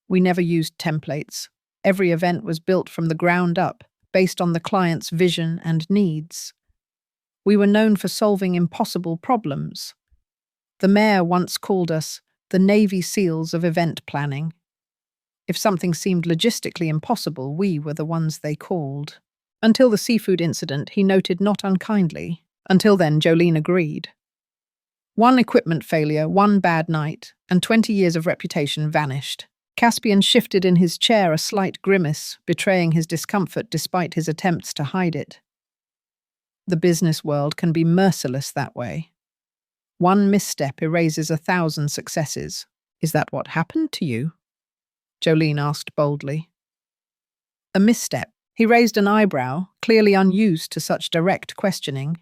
"We never used templates. Every event was built from the ground up, based on the client's vision and needs. We were known for solving impossible problems. The mayor once called us the Navy SEALs of event planning. If something seemed logistically impossible, we were the ones they called." Until the seafood incident, he noted not unkindly. Until then, Jolene agreed. One equipment failure, one bad night, and 20 years of reputation vanished. Caspian shifted in his chair, a slight grimace, betraying his discomfort despite his attempts to hide it. The business world can be merciless that way. One misstep erases 1,000 successes. "Is that what happened to you?" Jolene asked boldly. "A misstep." He raised an eyebrow, clearly unused to such direct questioning.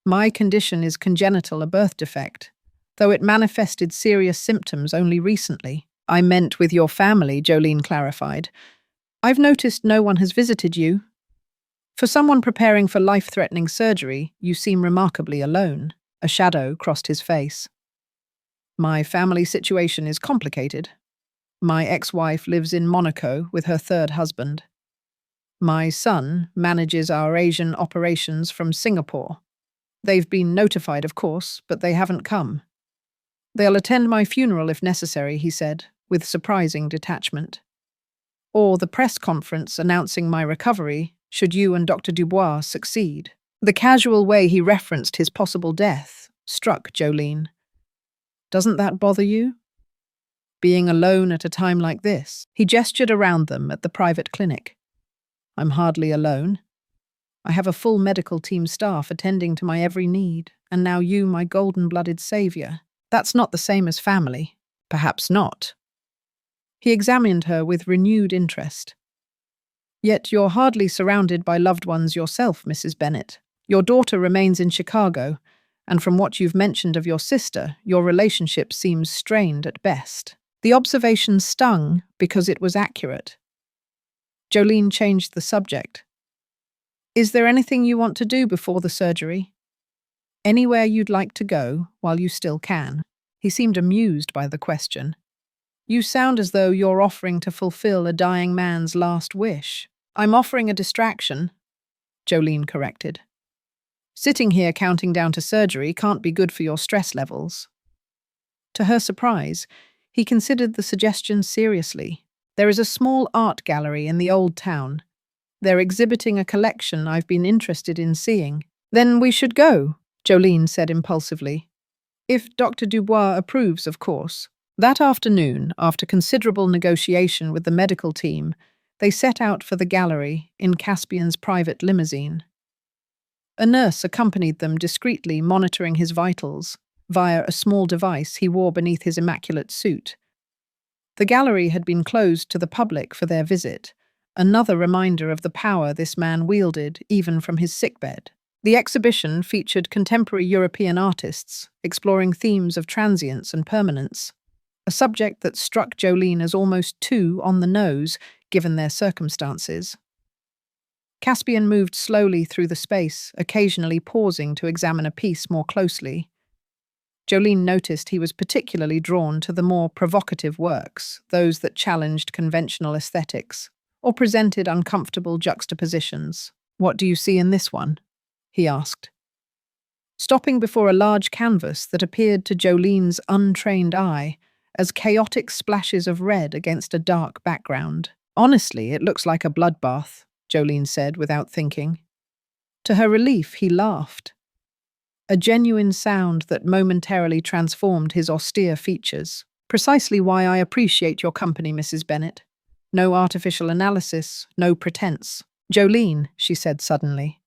"My condition is congenital, a birth defect, though it manifested serious symptoms only recently." "I meant with your family," Jolene clarified. "I've noticed no one has visited you. For someone preparing for life-threatening surgery, you seem remarkably alone." A shadow crossed his face. "My family situation is complicated. My ex-wife lives in Monaco with her third husband. My son manages our Asian operations from Singapore. They've been notified, of course, but they haven't come. They'll attend my funeral if necessary," he said, with surprising detachment. "Or the press conference announcing my recovery, should you and Dr. Dubois succeed." The casual way he referenced his possible death struck Jolene. "Doesn't that bother you? Being alone at a time like this?" He gestured around them at the private clinic. "I'm hardly alone. I have a full medical team staff attending to my every need, and now you, my golden-blooded savior. That's not the same as family." "Perhaps not." He examined her with renewed interest. "Yet you're hardly surrounded by loved ones yourself, Mrs. Bennet. Your daughter remains in Chicago, and from what you've mentioned of your sister, your relationship seems strained at best." The observation stung because it was accurate. Jolene changed the subject. "Is there anything you want to do before the surgery? Anywhere you'd like to go while you still can?" He seemed amused by the question. "You sound as though you're offering to fulfill a dying man's last wish." "I'm offering a distraction," Jolene corrected. "Sitting here counting down to surgery can't be good for your stress levels." To her surprise, he considered the suggestion seriously. "There is a small art gallery in the old town. They're exhibiting a collection I've been interested in seeing." "Then we should go," Jolene said impulsively. "If Dr. Dubois approves, of course." That afternoon, after considerable negotiation with the medical team, they set out for the gallery in Caspian's private limousine. A nurse accompanied them discreetly, monitoring his vitals via a small device he wore beneath his immaculate suit. The gallery had been closed to the public for their visit, another reminder of the power this man wielded even from his sickbed. The exhibition featured contemporary European artists exploring themes of transience and permanence, a subject that struck Jolene as almost too on the nose given their circumstances. Caspian moved slowly through the space, occasionally pausing to examine a piece more closely. Jolene noticed he was particularly drawn to the more provocative works, those that challenged conventional aesthetics or presented uncomfortable juxtapositions. "What do you see in this one?" he asked, stopping before a large canvas that appeared to Jolene's untrained eye as chaotic splashes of red against a dark background. "Honestly, it looks like a bloodbath," Jolene said without thinking. To her relief, he laughed, a genuine sound that momentarily transformed his austere features. "Precisely why I appreciate your company, Mrs. Bennet. No artificial analysis, no pretense." "Jolene," she said suddenly,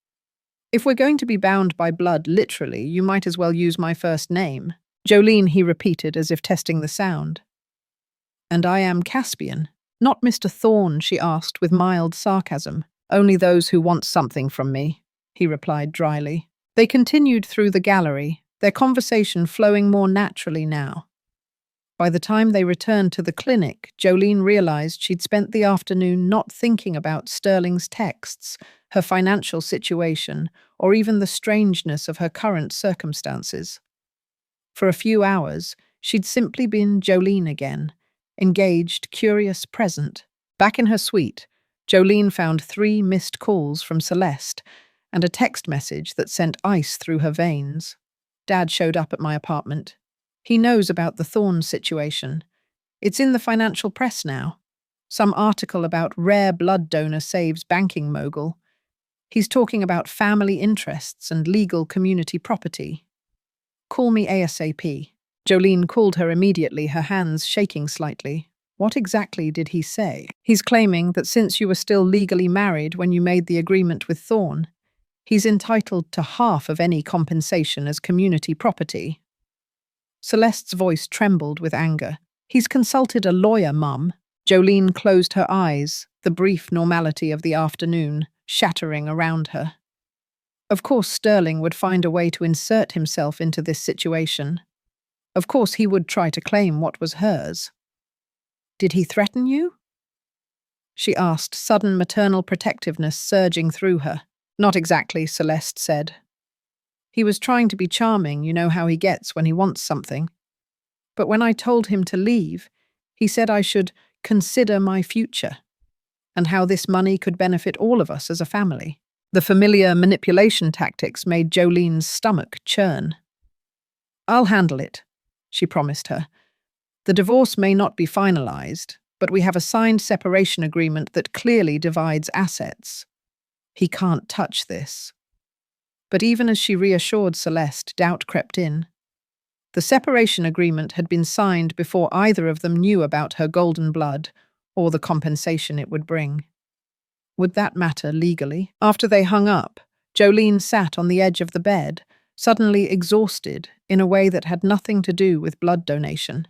"if we're going to be bound by blood literally, you might as well use my first name." "Jolene," he repeated as if testing the sound. "And I am Caspian." "Not Mr. Thorne?" she asked with mild sarcasm. "Only those who want something from me," he replied dryly. They continued through the gallery, their conversation flowing more naturally now. By the time they returned to the clinic, Jolene realized she'd spent the afternoon not thinking about Sterling's texts, her financial situation, or even the strangeness of her current circumstances. For a few hours, she'd simply been Jolene again, engaged, curious, present. Back in her suite, Jolene found 3 missed calls from Celeste and a text message that sent ice through her veins. "Dad showed up at my apartment. He knows about the Thorne situation. It's in the financial press now. Some article about rare blood donor saves banking mogul. He's talking about family interests and legal community property. Call me ASAP." Jolene called her immediately, her hands shaking slightly. "What exactly did he say?" "He's claiming that since you were still legally married when you made the agreement with Thorne, he's entitled to half of any compensation as community property." Celeste's voice trembled with anger. "He's consulted a lawyer, Mum." Jolene closed her eyes, the brief normality of the afternoon shattering around her. Of course Sterling would find a way to insert himself into this situation. Of course he would try to claim what was hers. "Did he threaten you?" she asked, sudden maternal protectiveness surging through her. "Not exactly," Celeste said. "He was trying to be charming, you know how he gets when he wants something. But when I told him to leave, he said I should consider my future, and how this money could benefit all of us as a family." The familiar manipulation tactics made Jolene's stomach churn. "I'll handle it," she promised her. "The divorce may not be finalized, but we have a signed separation agreement that clearly divides assets. He can't touch this." But even as she reassured Celeste, doubt crept in. The separation agreement had been signed before either of them knew about her golden blood or the compensation it would bring. Would that matter legally? After they hung up, Jolene sat on the edge of the bed, suddenly exhausted in a way that had nothing to do with blood donation.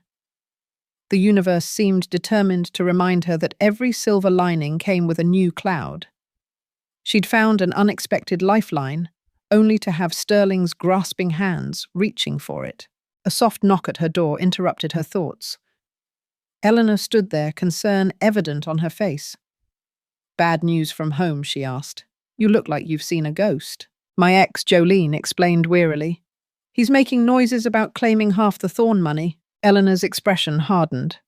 The universe seemed determined to remind her that every silver lining came with a new cloud. She'd found an unexpected lifeline, only to have Sterling's grasping hands reaching for it. A soft knock at her door interrupted her thoughts. Eleanor stood there, concern evident on her face. "Bad news from home?" she asked. "You look like you've seen a ghost." "My ex, Jolene," explained wearily. "He's making noises about claiming half the Thorne money." Eleanor's expression hardened.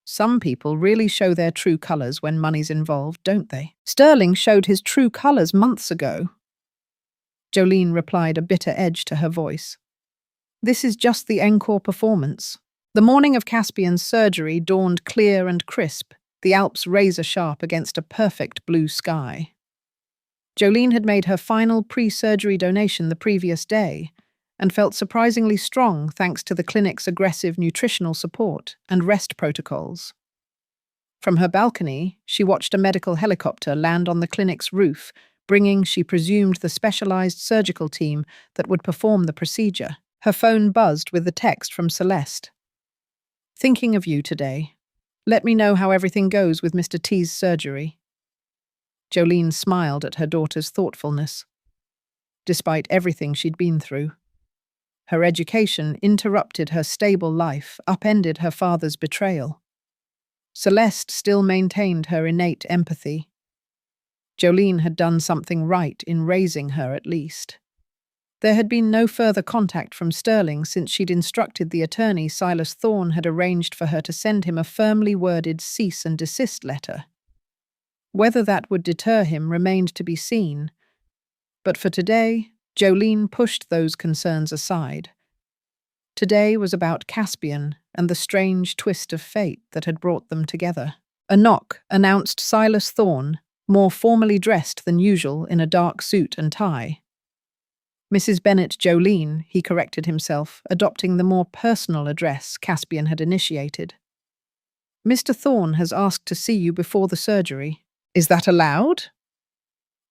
"Some people really show their true colours when money's involved, don't they?" "Sterling showed his true colours months ago." Jolene replied, a bitter edge to her voice. "This is just the encore performance." The morning of Caspian's surgery dawned clear and crisp, the Alps razor-sharp against a perfect blue sky. Jolene had made her final pre-surgery donation the previous day and felt surprisingly strong thanks to the clinic's aggressive nutritional support and rest protocols. From her balcony, she watched a medical helicopter land on the clinic's roof, bringing, she presumed, the specialized surgical team that would perform the procedure. Her phone buzzed with the text from Celeste. "Thinking of you today. Let me know how everything goes with Mr. T's surgery." Jolene smiled at her daughter's thoughtfulness. Despite everything she'd been through, her education interrupted her stable life, upended her father's betrayal. Celeste still maintained her innate empathy. Jolene had done something right in raising her, at least. There had been no further contact from Sterling since she'd instructed the attorney Silas Thorne had arranged for her to send him a firmly worded cease and desist letter. Whether that would deter him remained to be seen, but for today, Jolene pushed those concerns aside. Today was about Caspian and the strange twist of fate that had brought them together. A knock announced Silas Thorne, more formally dressed than usual in a dark suit and tie. "Mrs. Bennet Jolene," he corrected himself, adopting the more personal address Caspian had initiated. "Mr. Thorne has asked to see you before the surgery. Is that allowed?"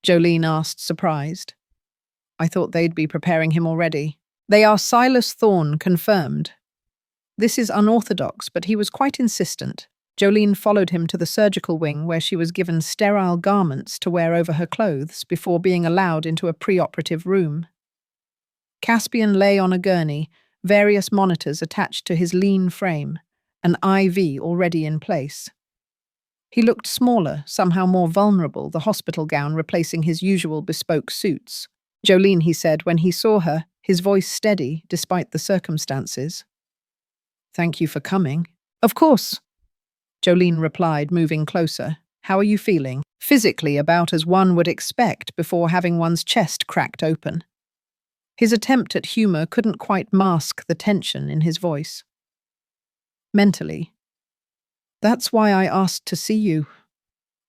Jolene asked, surprised. "I thought they'd be preparing him already." "They are Silas Thorne, confirmed." This is unorthodox, but he was quite insistent. Jolene followed him to the surgical wing where she was given sterile garments to wear over her clothes before being allowed into a preoperative room. Caspian lay on a gurney, various monitors attached to his lean frame, an IV already in place. He looked smaller, somehow more vulnerable, the hospital gown replacing his usual bespoke suits. "Jolene," he said when he saw her, his voice steady despite the circumstances. "Thank you for coming." "Of course," Jolene replied, moving closer. "How are you feeling?" "Physically about as one would expect before having one's chest cracked open." His attempt at humor couldn't quite mask the tension in his voice. "Mentally. That's why I asked to see you."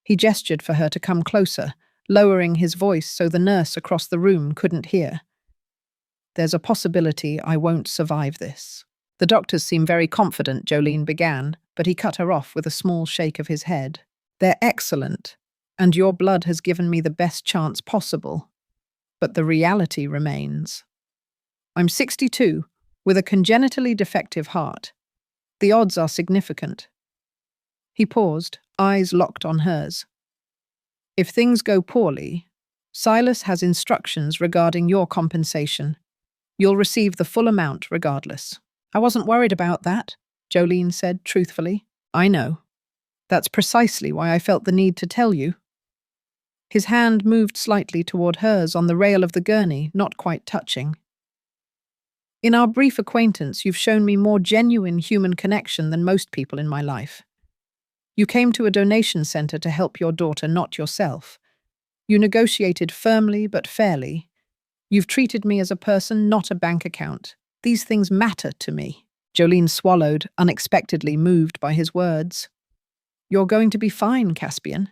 He gestured for her to come closer, lowering his voice so the nurse across the room couldn't hear. "There's a possibility I won't survive this." "The doctors seem very confident," Jolene began, but he cut her off with a small shake of his head. "They're excellent, and your blood has given me the best chance possible. But the reality remains. I'm 62, with a congenitally defective heart. The odds are significant." He paused, eyes locked on hers. "If things go poorly, Silas has instructions regarding your compensation. You'll receive the full amount regardless." "I wasn't worried about that," Jolene said truthfully. "I know. That's precisely why I felt the need to tell you." His hand moved slightly toward hers on the rail of the gurney, not quite touching. "In our brief acquaintance, you've shown me more genuine human connection than most people in my life. You came to a donation center to help your daughter, not yourself. You negotiated firmly but fairly. You've treated me as a person, not a bank account. These things matter to me." Jolene swallowed, unexpectedly moved by his words. "You're going to be fine, Caspian.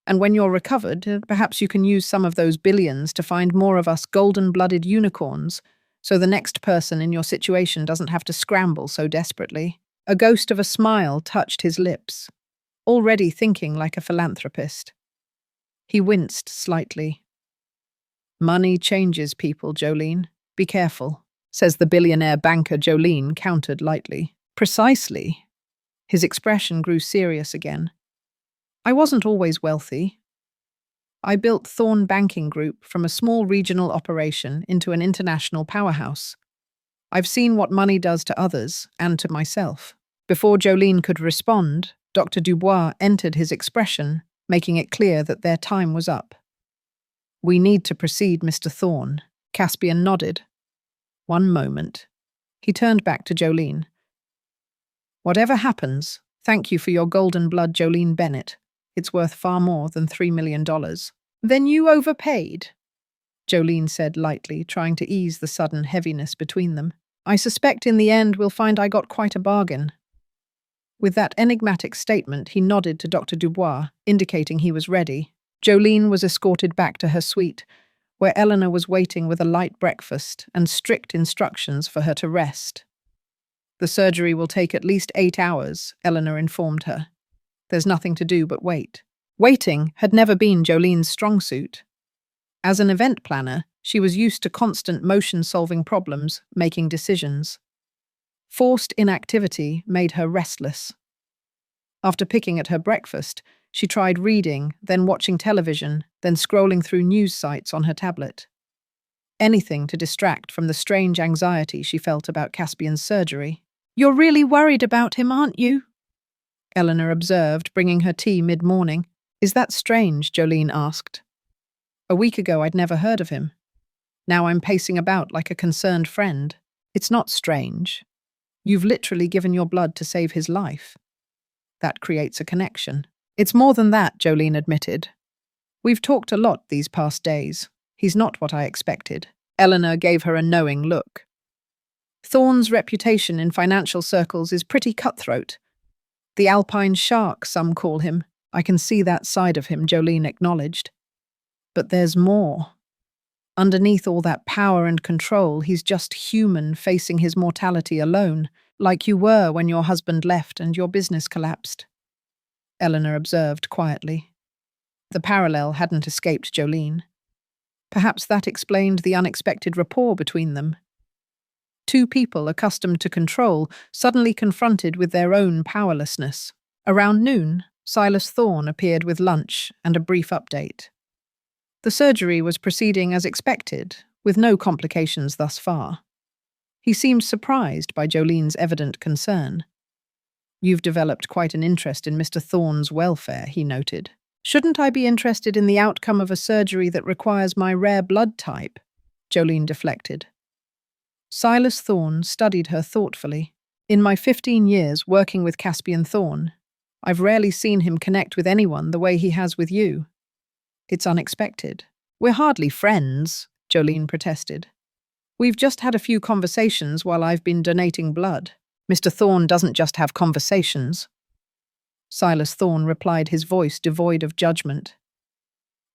And when you're recovered, perhaps you can use some of those billions to find more of us golden-blooded unicorns, so the next person in your situation doesn't have to scramble so desperately." A ghost of a smile touched his lips, already thinking like a philanthropist. He winced slightly. "Money changes people, Jolene. Be careful," says the billionaire banker. Jolene countered lightly. "Precisely." His expression grew serious again. "I wasn't always wealthy. I built Thorne Banking Group from a small regional operation into an international powerhouse. I've seen what money does to others and to myself." Before Jolene could respond, Dr. Dubois entered his expression, making it clear that their time was up. "We need to proceed, Mr. Thorne." Caspian nodded. "One moment." He turned back to Jolene. "Whatever happens, thank you for your golden blood, Jolene Bennet. It's worth far more than $3 million. "Then you overpaid," Jolene said lightly, trying to ease the sudden heaviness between them. "I suspect in the end we'll find I got quite a bargain." With that enigmatic statement, he nodded to Dr. Dubois, indicating he was ready. Jolene was escorted back to her suite, where Eleanor was waiting with a light breakfast and strict instructions for her to rest. "The surgery will take at least 8 hours," Eleanor informed her. "There's nothing to do but wait." Waiting had never been Jolene's strong suit. As an event planner, she was used to constant motion-solving problems, making decisions. Forced inactivity made her restless. After picking at her breakfast, she tried reading, then watching television, then scrolling through news sites on her tablet. Anything to distract from the strange anxiety she felt about Caspian's surgery. "You're really worried about him, aren't you?" Eleanor observed, bringing her tea mid-morning. "Is that strange?" Jolene asked. "A week ago I'd never heard of him. Now I'm pacing about like a concerned friend. It's not strange. You've literally given your blood to save his life. That creates a connection." "It's more than that," Jolene admitted. "We've talked a lot these past days. He's not what I expected." Eleanor gave her a knowing look. "Thorne's reputation in financial circles is pretty cutthroat. The Alpine Shark, some call him. I can see that side of him," Jolene acknowledged. "But there's more. Underneath all that power and control, he's just human facing his mortality alone, like you were when your husband left and your business collapsed," Eleanor observed quietly. The parallel hadn't escaped Jolene. Perhaps that explained the unexpected rapport between them. Two people accustomed to control, suddenly confronted with their own powerlessness. Around noon, Silas Thorne appeared with lunch and a brief update. The surgery was proceeding as expected, with no complications thus far. He seemed surprised by Jolene's evident concern. "You've developed quite an interest in Mr. Thorne's welfare," he noted. "Shouldn't I be interested in the outcome of a surgery that requires my rare blood type?" Jolene deflected. Silas Thorne studied her thoughtfully. "In my 15 years working with Caspian Thorne, I've rarely seen him connect with anyone the way he has with you. It's unexpected." "We're hardly friends," Jolene protested. "We've just had a few conversations while I've been donating blood." "Mr. Thorne doesn't just have conversations," Silas Thorne replied, his voice devoid of judgment.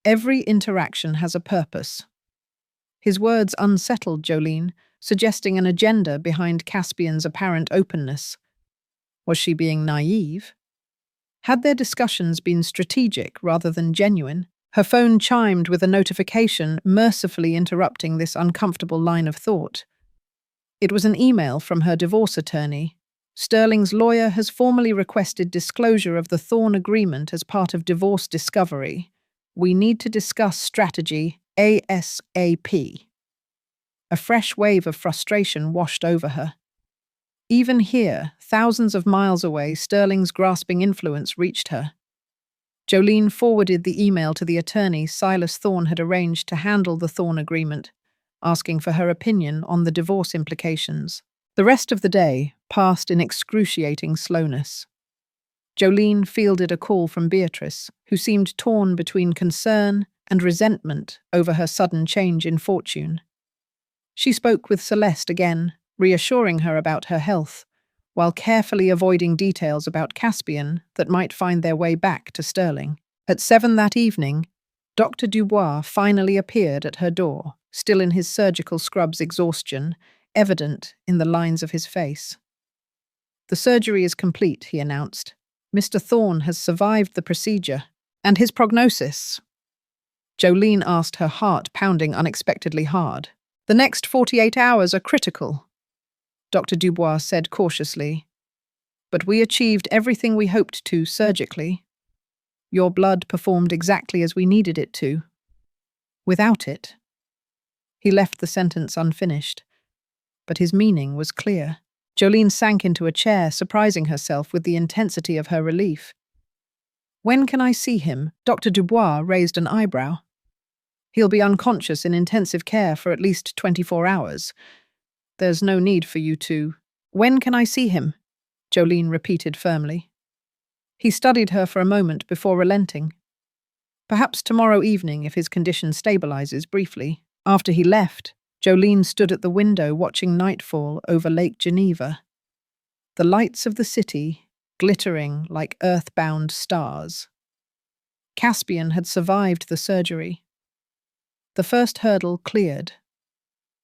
"Every interaction has a purpose." His words unsettled Jolene, suggesting an agenda behind Caspian's apparent openness. Was she being naive? Had their discussions been strategic rather than genuine? Her phone chimed with a notification, mercifully interrupting this uncomfortable line of thought. It was an email from her divorce attorney. "Sterling's lawyer has formally requested disclosure of the Thorne agreement as part of divorce discovery. We need to discuss strategy ASAP." A fresh wave of frustration washed over her. Even here, thousands of miles away, Sterling's grasping influence reached her. Jolene forwarded the email to the attorney Silas Thorne had arranged to handle the Thorne agreement, asking for her opinion on the divorce implications. The rest of the day passed in excruciating slowness. Jolene fielded a call from Beatrice, who seemed torn between concern and resentment over her sudden change in fortune. She spoke with Celeste again, reassuring her about her health, while carefully avoiding details about Caspian that might find their way back to Sterling. At 7 that evening, Dr. Dubois finally appeared at her door, still in his surgical scrub's exhaustion, evident in the lines of his face. "The surgery is complete," he announced. "Mr. Thorne has survived the procedure. And his prognosis?" Jolene asked, her heart pounding unexpectedly hard. "The next 48 hours are critical," Dr. Dubois said cautiously. "But we achieved everything we hoped to surgically. Your blood performed exactly as we needed it to. Without it..." He left the sentence unfinished, but his meaning was clear. Jolene sank into a chair, surprising herself with the intensity of her relief. "When can I see him?" Dr. Dubois raised an eyebrow. "He'll be unconscious in intensive care for at least 24 hours. There's no need for you to..." "When can I see him?" Jolene repeated firmly. He studied her for a moment before relenting. "Perhaps tomorrow evening if his condition stabilizes briefly." After he left, Jolene stood at the window watching nightfall over Lake Geneva. The lights of the city glittering like earthbound stars. Caspian had survived the surgery. The first hurdle cleared.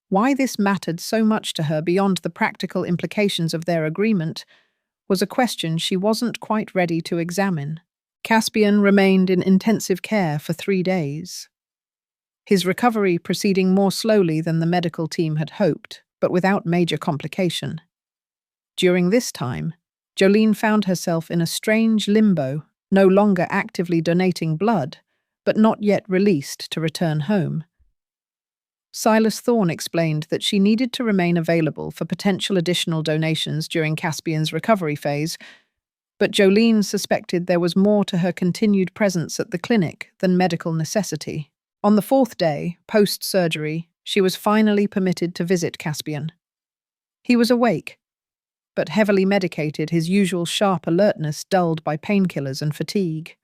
Why this mattered so much to her beyond the practical implications of their agreement was a question she wasn't quite ready to examine. Caspian remained in intensive care for 3 days. his recovery proceeding more slowly than the medical team had hoped, but without major complication. During this time, Jolene found herself in a strange limbo, no longer actively donating blood, but not yet released to return home. Silas Thorne explained that she needed to remain available for potential additional donations during Caspian's recovery phase, but Jolene suspected there was more to her continued presence at the clinic than medical necessity. On the fourth day, post-surgery, she was finally permitted to visit Caspian. He was awake, but heavily medicated, his usual sharp alertness dulled by painkillers and fatigue.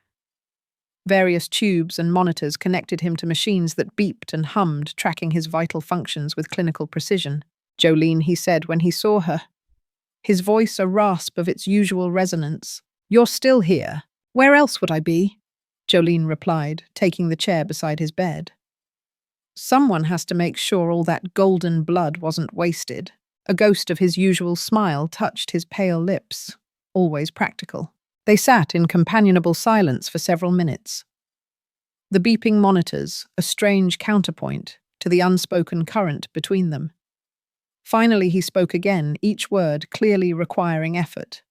Various tubes and monitors connected him to machines that beeped and hummed, tracking his vital functions with clinical precision. "Jolene," he said when he saw her, his voice a rasp of its usual resonance. "You're still here. Where else would I be?" Jolene replied, taking the chair beside his bed. "Someone has to make sure all that golden blood wasn't wasted." A ghost of his usual smile touched his pale lips. Always practical. They sat in companionable silence for several minutes. The beeping monitors, a strange counterpoint to the unspoken current between them. Finally he spoke again, each word clearly requiring effort.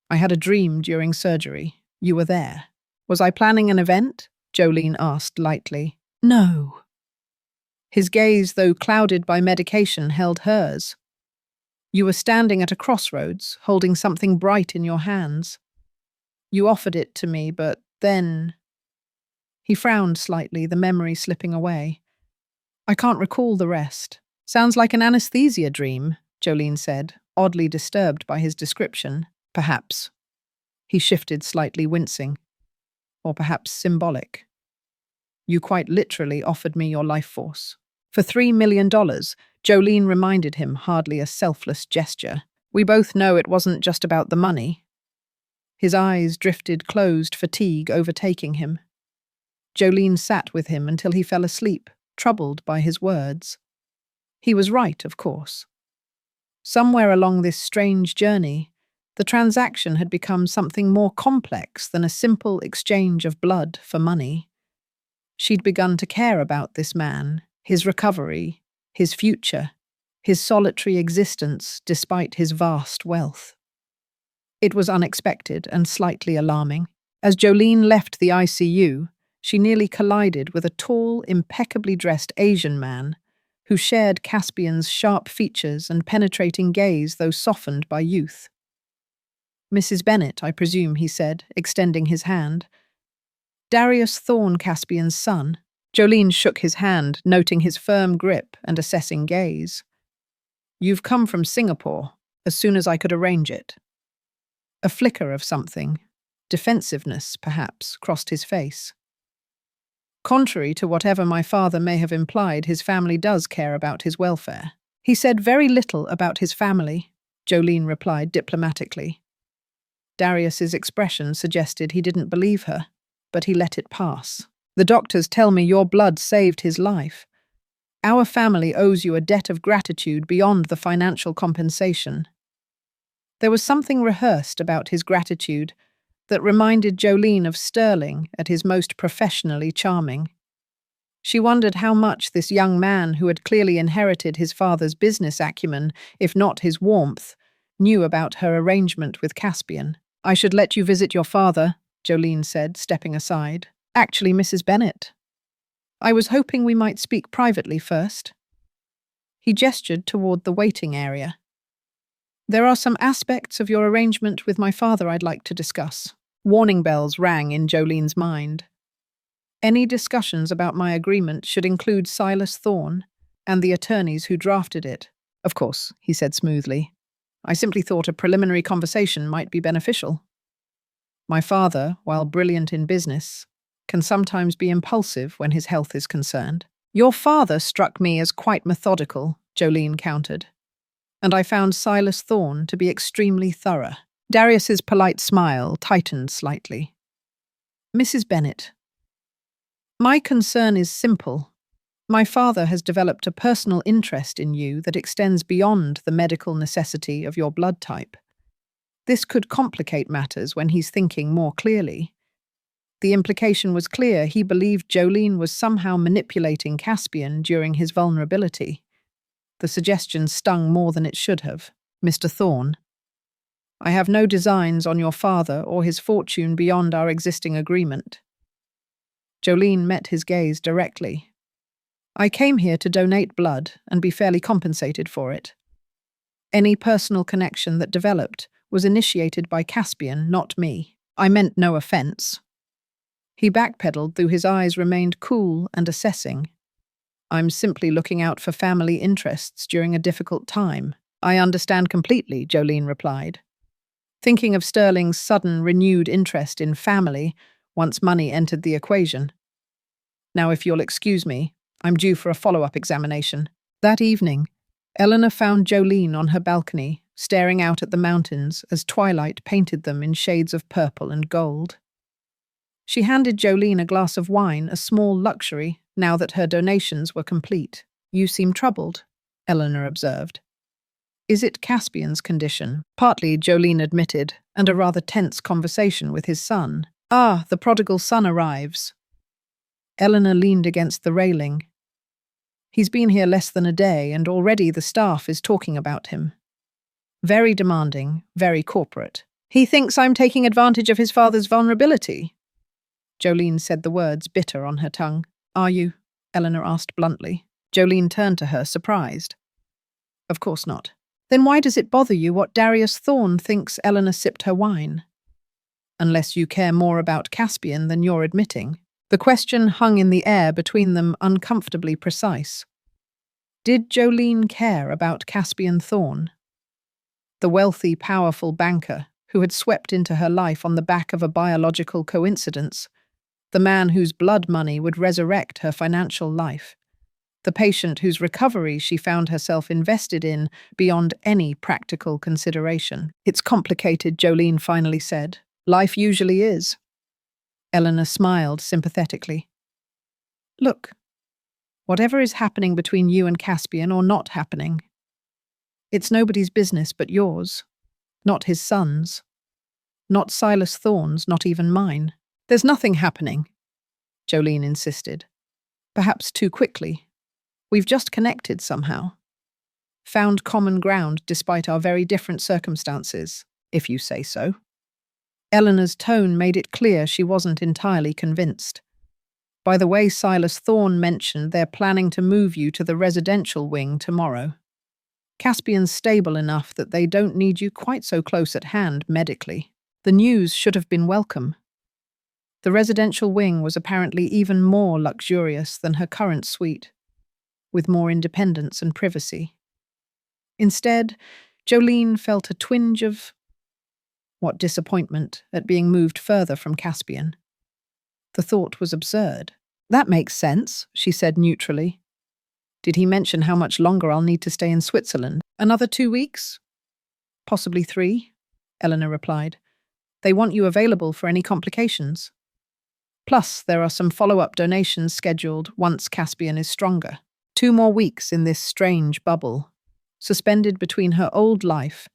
"I had a dream during surgery. You were there." "Was I planning an event?" Jolene asked lightly. "No." His gaze, though clouded by medication, held hers. "You were standing at a crossroads, holding something bright in your hands. You offered it to me, but then—" He frowned slightly, the memory slipping away. "I can't recall the rest." "Sounds like an anesthesia dream," Jolene said, oddly disturbed by his description. "Perhaps." He shifted slightly, wincing. "Or perhaps symbolic. You quite literally offered me your life force. For $3 million, Jolene reminded him, hardly a selfless gesture. "We both know it wasn't just about the money." His eyes drifted closed, fatigue overtaking him. Jolene sat with him until he fell asleep, troubled by his words. He was right, of course. Somewhere along this strange journey, the transaction had become something more complex than a simple exchange of blood for money. She'd begun to care about this man, his recovery, his future, his solitary existence despite his vast wealth. It was unexpected and slightly alarming. As Jolene left the ICU, she nearly collided with a tall, impeccably dressed Asian man who shared Caspian's sharp features and penetrating gaze, though softened by youth. "Mrs. Bennet, I presume," he said, extending his hand. "Darius Thorne, Caspian's son." Jolene shook his hand, noting his firm grip and assessing gaze. "You've come from Singapore, as soon as I could arrange it." A flicker of something, defensiveness perhaps, crossed his face. "Contrary to whatever my father may have implied, his family does care about his welfare." "He said very little about his family," Jolene replied diplomatically. Darius's expression suggested he didn't believe her, but he let it pass. "The doctors tell me your blood saved his life. Our family owes you a debt of gratitude beyond the financial compensation." There was something rehearsed about his gratitude that reminded Jolene of Sterling at his most professionally charming. She wondered how much this young man, who had clearly inherited his father's business acumen, if not his warmth, knew about her arrangement with Caspian. "I should let you visit your father," Jolene said, stepping aside. "Actually, Mrs. Bennet, I was hoping we might speak privately first." He gestured toward the waiting area. "There are some aspects of your arrangement with my father I'd like to discuss." Warning bells rang in Jolene's mind. Any discussions about my agreement should include Silas Thorne and the attorneys who drafted it. "Of course," he said smoothly. "I simply thought a preliminary conversation might be beneficial. My father, while brilliant in business, can sometimes be impulsive when his health is concerned." "Your father struck me as quite methodical," Jolene countered, "and I found Silas Thorne to be extremely thorough." Darius's polite smile tightened slightly. "Mrs. Bennet, my concern is simple. My father has developed a personal interest in you that extends beyond the medical necessity of your blood type. This could complicate matters when he's thinking more clearly. The implication was clear. He believed Jolene was somehow manipulating Caspian during his vulnerability. The suggestion stung more than it should have. Mr. Thorne, I have no designs on your father or his fortune beyond our existing agreement. Jolene met his gaze directly. I came here to donate blood and be fairly compensated for it. Any personal connection that developed was initiated by Caspian, not me. I meant no offense. He backpedaled, though his eyes remained cool and assessing. I'm simply looking out for family interests during a difficult time. I understand completely, Jolene replied, thinking of Sterling's sudden, renewed interest in family once money entered the equation. Now, if you'll excuse me, I'm due for a follow-up examination. That evening, Eleanor found Jolene on her balcony, staring out at the mountains as twilight painted them in shades of purple and gold. She handed Jolene a glass of wine, a small luxury, now that her donations were complete. You seem troubled, Eleanor observed. Is it Caspian's condition? Partly, Jolene admitted, and a rather tense conversation with his son. Ah, the prodigal son arrives. Eleanor leaned against the railing. He's been here less than a day, and already the staff is talking about him. Very demanding, very corporate. He thinks I'm taking advantage of his father's vulnerability. Jolene said the words, bitter on her tongue. Are you? Eleanor asked bluntly. Jolene turned to her, surprised. Of course not. Then why does it bother you what Darius Thorne thinks? Eleanor sipped her wine. Unless you care more about Caspian than you're admitting. The question hung in the air between them, uncomfortably precise. Did Jolene care about Caspian Thorne? The wealthy, powerful banker who had swept into her life on the back of a biological coincidence, the man whose blood money would resurrect her financial life, the patient whose recovery she found herself invested in beyond any practical consideration. It's complicated, Jolene finally said. Life usually is. Eleanor smiled sympathetically. Look, whatever is happening between you and Caspian or not happening, it's nobody's business but yours, not his son's, not Silas Thorne's, not even mine. There's nothing happening, Jolene insisted. Perhaps too quickly. We've just connected somehow. Found common ground despite our very different circumstances, if you say so. Eleanor's tone made it clear she wasn't entirely convinced. By the way, Silas Thorne mentioned they're planning to move you to the residential wing tomorrow. Caspian's stable enough that they don't need you quite so close at hand medically. The news should have been welcome. The residential wing was apparently even more luxurious than her current suite, with more independence and privacy. Instead, Jolene felt a twinge of disappointment at being moved further from Caspian. The thought was absurd. That makes sense, she said neutrally. Did he mention how much longer I'll need to stay in Switzerland? Another 2 weeks? Possibly 3, Eleanor replied. They want you available for any complications. Plus, there are some follow-up donations scheduled once Caspian is stronger. 2 more weeks in this strange bubble, suspended between her old life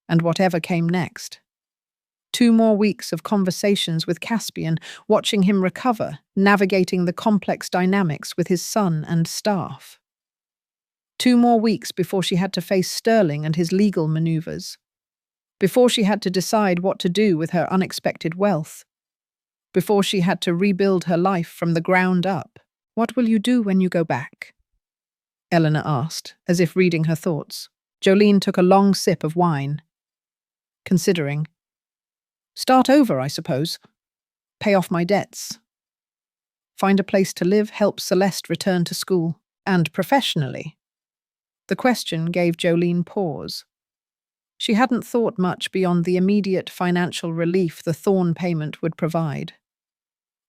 and whatever came next. 2 more weeks of conversations with Caspian, watching him recover, navigating the complex dynamics with his son and staff. 2 more weeks before she had to face Sterling and his legal maneuvers. Before she had to decide what to do with her unexpected wealth. Before she had to rebuild her life from the ground up. What will you do when you go back? Eleanor asked, as if reading her thoughts. Jolene took a long sip of wine. Considering. Start over, I suppose. Pay off my debts. Find a place to live, help Celeste return to school. And professionally. The question gave Jolene pause. She hadn't thought much beyond the immediate financial relief the Thorne payment would provide.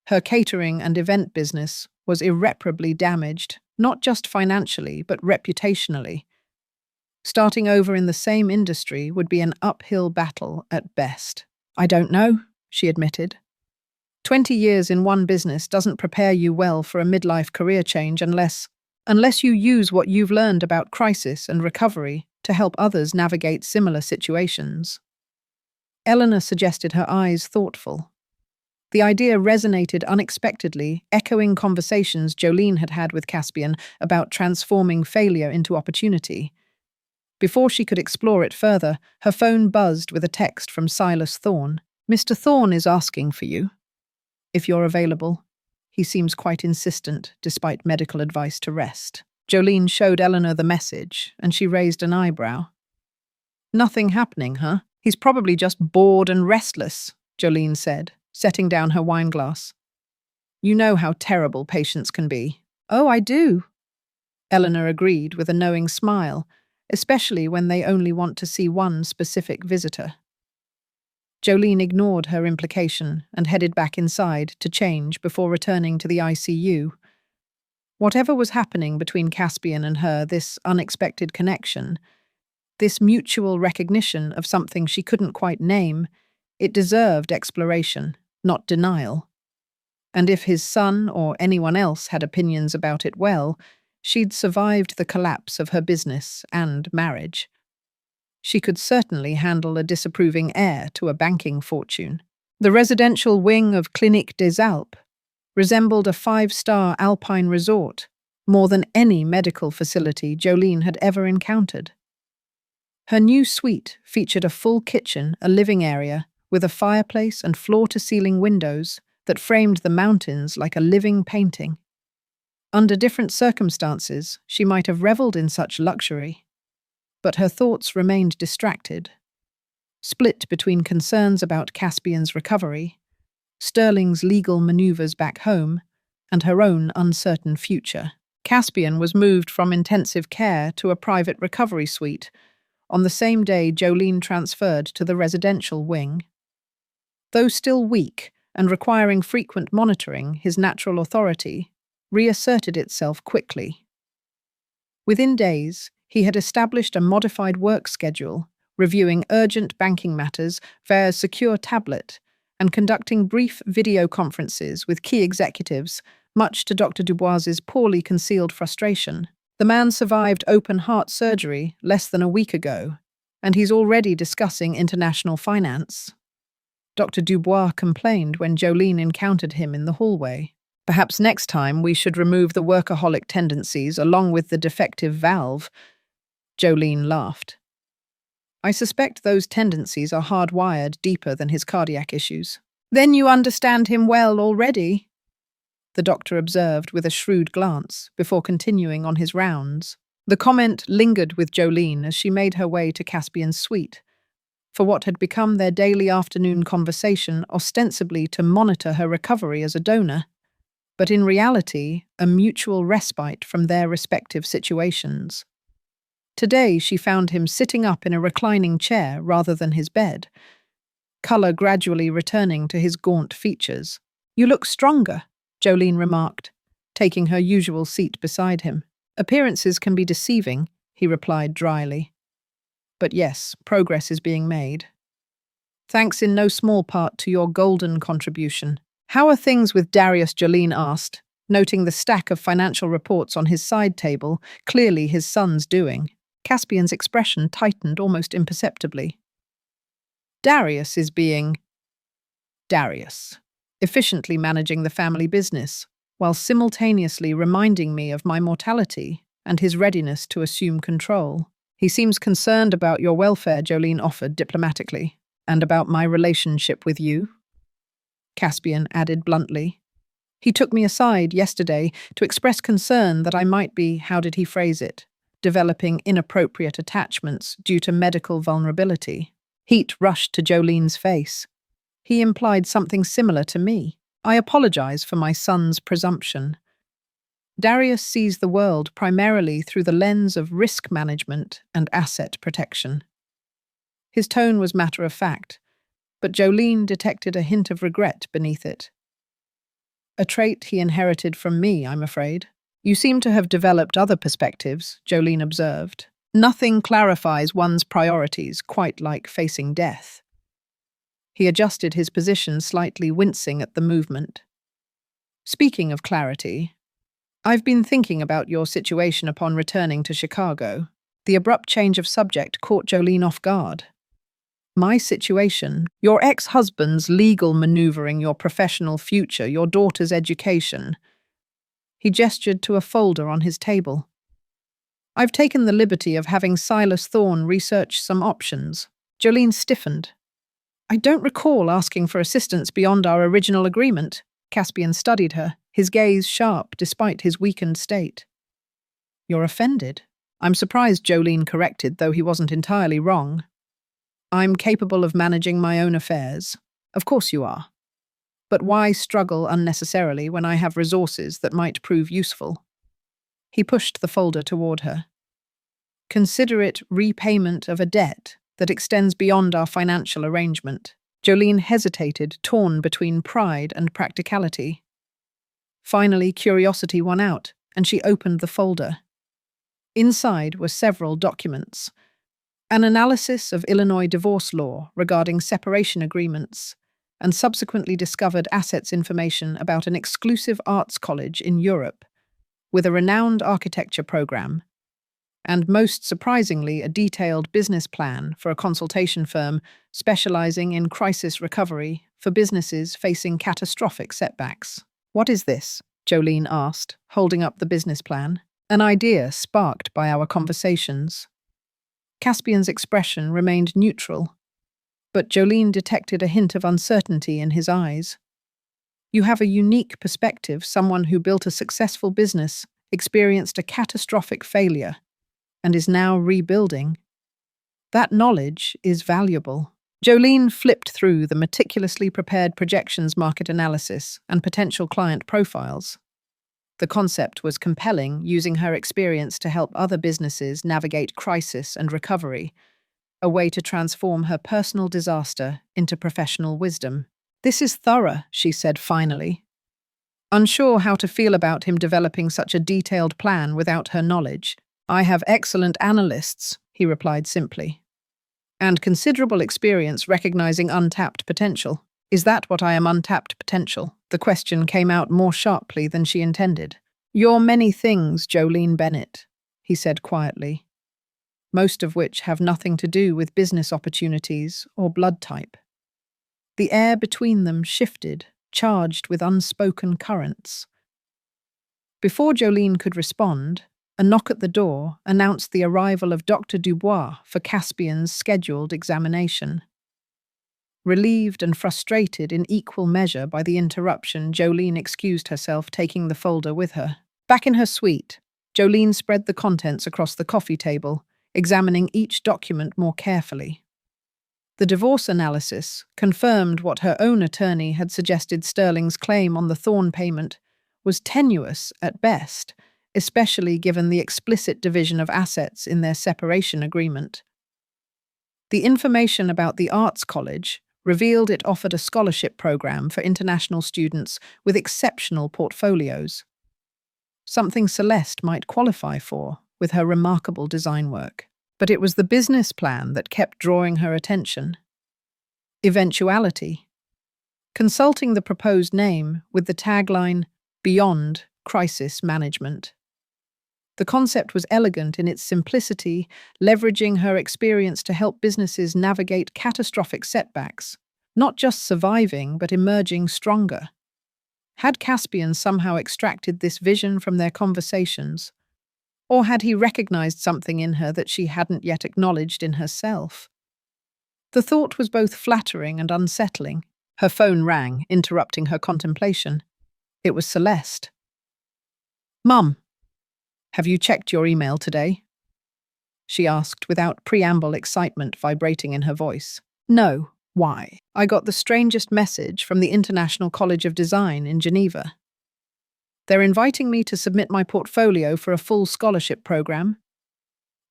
Her catering and event business was irreparably damaged, not just financially, but reputationally. Starting over in the same industry would be an uphill battle at best. I don't know, she admitted. 20 years in one business doesn't prepare you well for a midlife career change unless you use what you've learned about crisis and recovery to help others navigate similar situations. Eleanor suggested, her eyes thoughtful. The idea resonated unexpectedly, echoing conversations Jolene had had with Caspian about transforming failure into opportunity. Before she could explore it further, her phone buzzed with a text from Silas Thorne. "Mr. Thorne is asking for you, if you're available. He seems quite insistent, despite medical advice to rest." Jolene showed Eleanor the message, and she raised an eyebrow. "Nothing happening, huh? He's probably just bored and restless," Jolene said, setting down her wineglass. "You know how terrible patients can be." "Oh, I do," Eleanor agreed with a knowing smile, especially when they only want to see one specific visitor. Jolene ignored her implication and headed back inside to change before returning to the ICU. Whatever was happening between Caspian and her, this unexpected connection, this mutual recognition of something she couldn't quite name, it deserved exploration, not denial. And if his son or anyone else had opinions about it, well, she'd survived the collapse of her business and marriage. She could certainly handle a disapproving heir to a banking fortune. The residential wing of Clinique des Alpes resembled a 5-star alpine resort, more than any medical facility Jolene had ever encountered. Her new suite featured a full kitchen, a living area, with a fireplace and floor-to-ceiling windows that framed the mountains like a living painting. Under different circumstances, she might have reveled in such luxury, but her thoughts remained distracted, split between concerns about Caspian's recovery, Sterling's legal maneuvers back home, and her own uncertain future. Caspian was moved from intensive care to a private recovery suite on the same day Jolene transferred to the residential wing. Though still weak and requiring frequent monitoring, his natural authority reasserted itself quickly. Within days, he had established a modified work schedule, reviewing urgent banking matters via a secure tablet and conducting brief video conferences with key executives, much to Dr. Dubois's poorly concealed frustration. The man survived open-heart surgery less than a week ago, and he's already discussing international finance. Dr. Dubois complained when Jolene encountered him in the hallway. "Perhaps next time we should remove the workaholic tendencies along with the defective valve," Jolene laughed. "I suspect those tendencies are hardwired deeper than his cardiac issues." "Then you understand him well already," the doctor observed with a shrewd glance before continuing on his rounds. The comment lingered with Jolene as she made her way to Caspian's suite, for what had become their daily afternoon conversation, ostensibly to monitor her recovery as a donor, but in reality, a mutual respite from their respective situations. Today, she found him sitting up in a reclining chair rather than his bed, colour gradually returning to his gaunt features. "You look stronger," Jolene remarked, taking her usual seat beside him. "Appearances can be deceiving," he replied dryly. "But yes, progress is being made. Thanks in no small part to your golden contribution." "How are things with Darius?" Jolene asked, noting the stack of financial reports on his side table, clearly his son's doing. Caspian's expression tightened almost imperceptibly. "Darius is being Darius, efficiently managing the family business, while simultaneously reminding me of my mortality and his readiness to assume control. He seems concerned about your welfare," Jolene offered diplomatically. "And about my relationship with you," Caspian added bluntly. "He took me aside yesterday to express concern that I might be, how did he phrase it, developing inappropriate attachments due to medical vulnerability." Heat rushed to Jolene's face. "He implied something similar to me. I apologize for my son's presumption. Darius sees the world primarily through the lens of risk management and asset protection." His tone was matter-of-fact, but Jolene detected a hint of regret beneath it. "A trait he inherited from me, I'm afraid." "You seem to have developed other perspectives," Jolene observed. "Nothing clarifies one's priorities quite like facing death." He adjusted his position slightly, wincing at the movement. "Speaking of clarity, I've been thinking about your situation upon returning to Chicago." The abrupt change of subject caught Jolene off guard. My situation, your ex-husband's legal maneuvering, your professional future, your daughter's education. He gestured to a folder on his table. I've taken the liberty of having Silas Thorne research some options. Jolene stiffened. I don't recall asking for assistance beyond our original agreement. Caspian studied her, his gaze sharp despite his weakened state. You're offended? I'm surprised Jolene corrected, though he wasn't entirely wrong. I'm capable of managing my own affairs. Of course you are. But why struggle unnecessarily when I have resources that might prove useful? He pushed the folder toward her. Consider it repayment of a debt that extends beyond our financial arrangement. Jolene hesitated, torn between pride and practicality. Finally, curiosity won out, and she opened the folder. Inside were several documents. An analysis of Illinois divorce law regarding separation agreements, and subsequently discovered assets information about an exclusive arts college in Europe, with a renowned architecture program, and most surprisingly, a detailed business plan for a consultation firm specializing in crisis recovery for businesses facing catastrophic setbacks. What is this? Jolene asked, holding up the business plan. An idea sparked by our conversations. Caspian's expression remained neutral, but Jolene detected a hint of uncertainty in his eyes. You have a unique perspective, someone who built a successful business, experienced a catastrophic failure, and is now rebuilding. That knowledge is valuable. Jolene flipped through the meticulously prepared projections, market analysis, and potential client profiles. The concept was compelling, using her experience to help other businesses navigate crisis and recovery, a way to transform her personal disaster into professional wisdom. This is thorough, she said finally. Unsure how to feel about him developing such a detailed plan without her knowledge. I have excellent analysts, he replied simply, and considerable experience recognizing untapped potential. Is that what I am, untapped potential? The question came out more sharply than she intended. You're many things, Jolene Bennett, he said quietly, most of which have nothing to do with business opportunities or blood type. The air between them shifted, charged with unspoken currents. Before Jolene could respond, a knock at the door announced the arrival of Dr. Dubois for Caspian's scheduled examination. Relieved and frustrated in equal measure by the interruption, Jolene excused herself, taking the folder with her. Back in her suite, Jolene spread the contents across the coffee table, examining each document more carefully. The divorce analysis confirmed what her own attorney had suggested. Sterling's claim on the Thorne payment was tenuous at best, especially given the explicit division of assets in their separation agreement. The information about the arts college revealed it offered a scholarship program for international students with exceptional portfolios, something Celeste might qualify for with her remarkable design work. But it was the business plan that kept drawing her attention. Eventuality. Consulting the proposed name with the tagline, Beyond Crisis Management. The concept was elegant in its simplicity, leveraging her experience to help businesses navigate catastrophic setbacks, not just surviving but emerging stronger. Had Caspian somehow extracted this vision from their conversations? Or had he recognized something in her that she hadn't yet acknowledged in herself? The thought was both flattering and unsettling. Her phone rang, interrupting her contemplation. It was Celeste. "Mum, have you checked your email today?" she asked, without preamble, excitement vibrating in her voice. "No. Why?" "I got the strangest message from the International College of Design in Geneva. They're inviting me to submit my portfolio for a full scholarship program.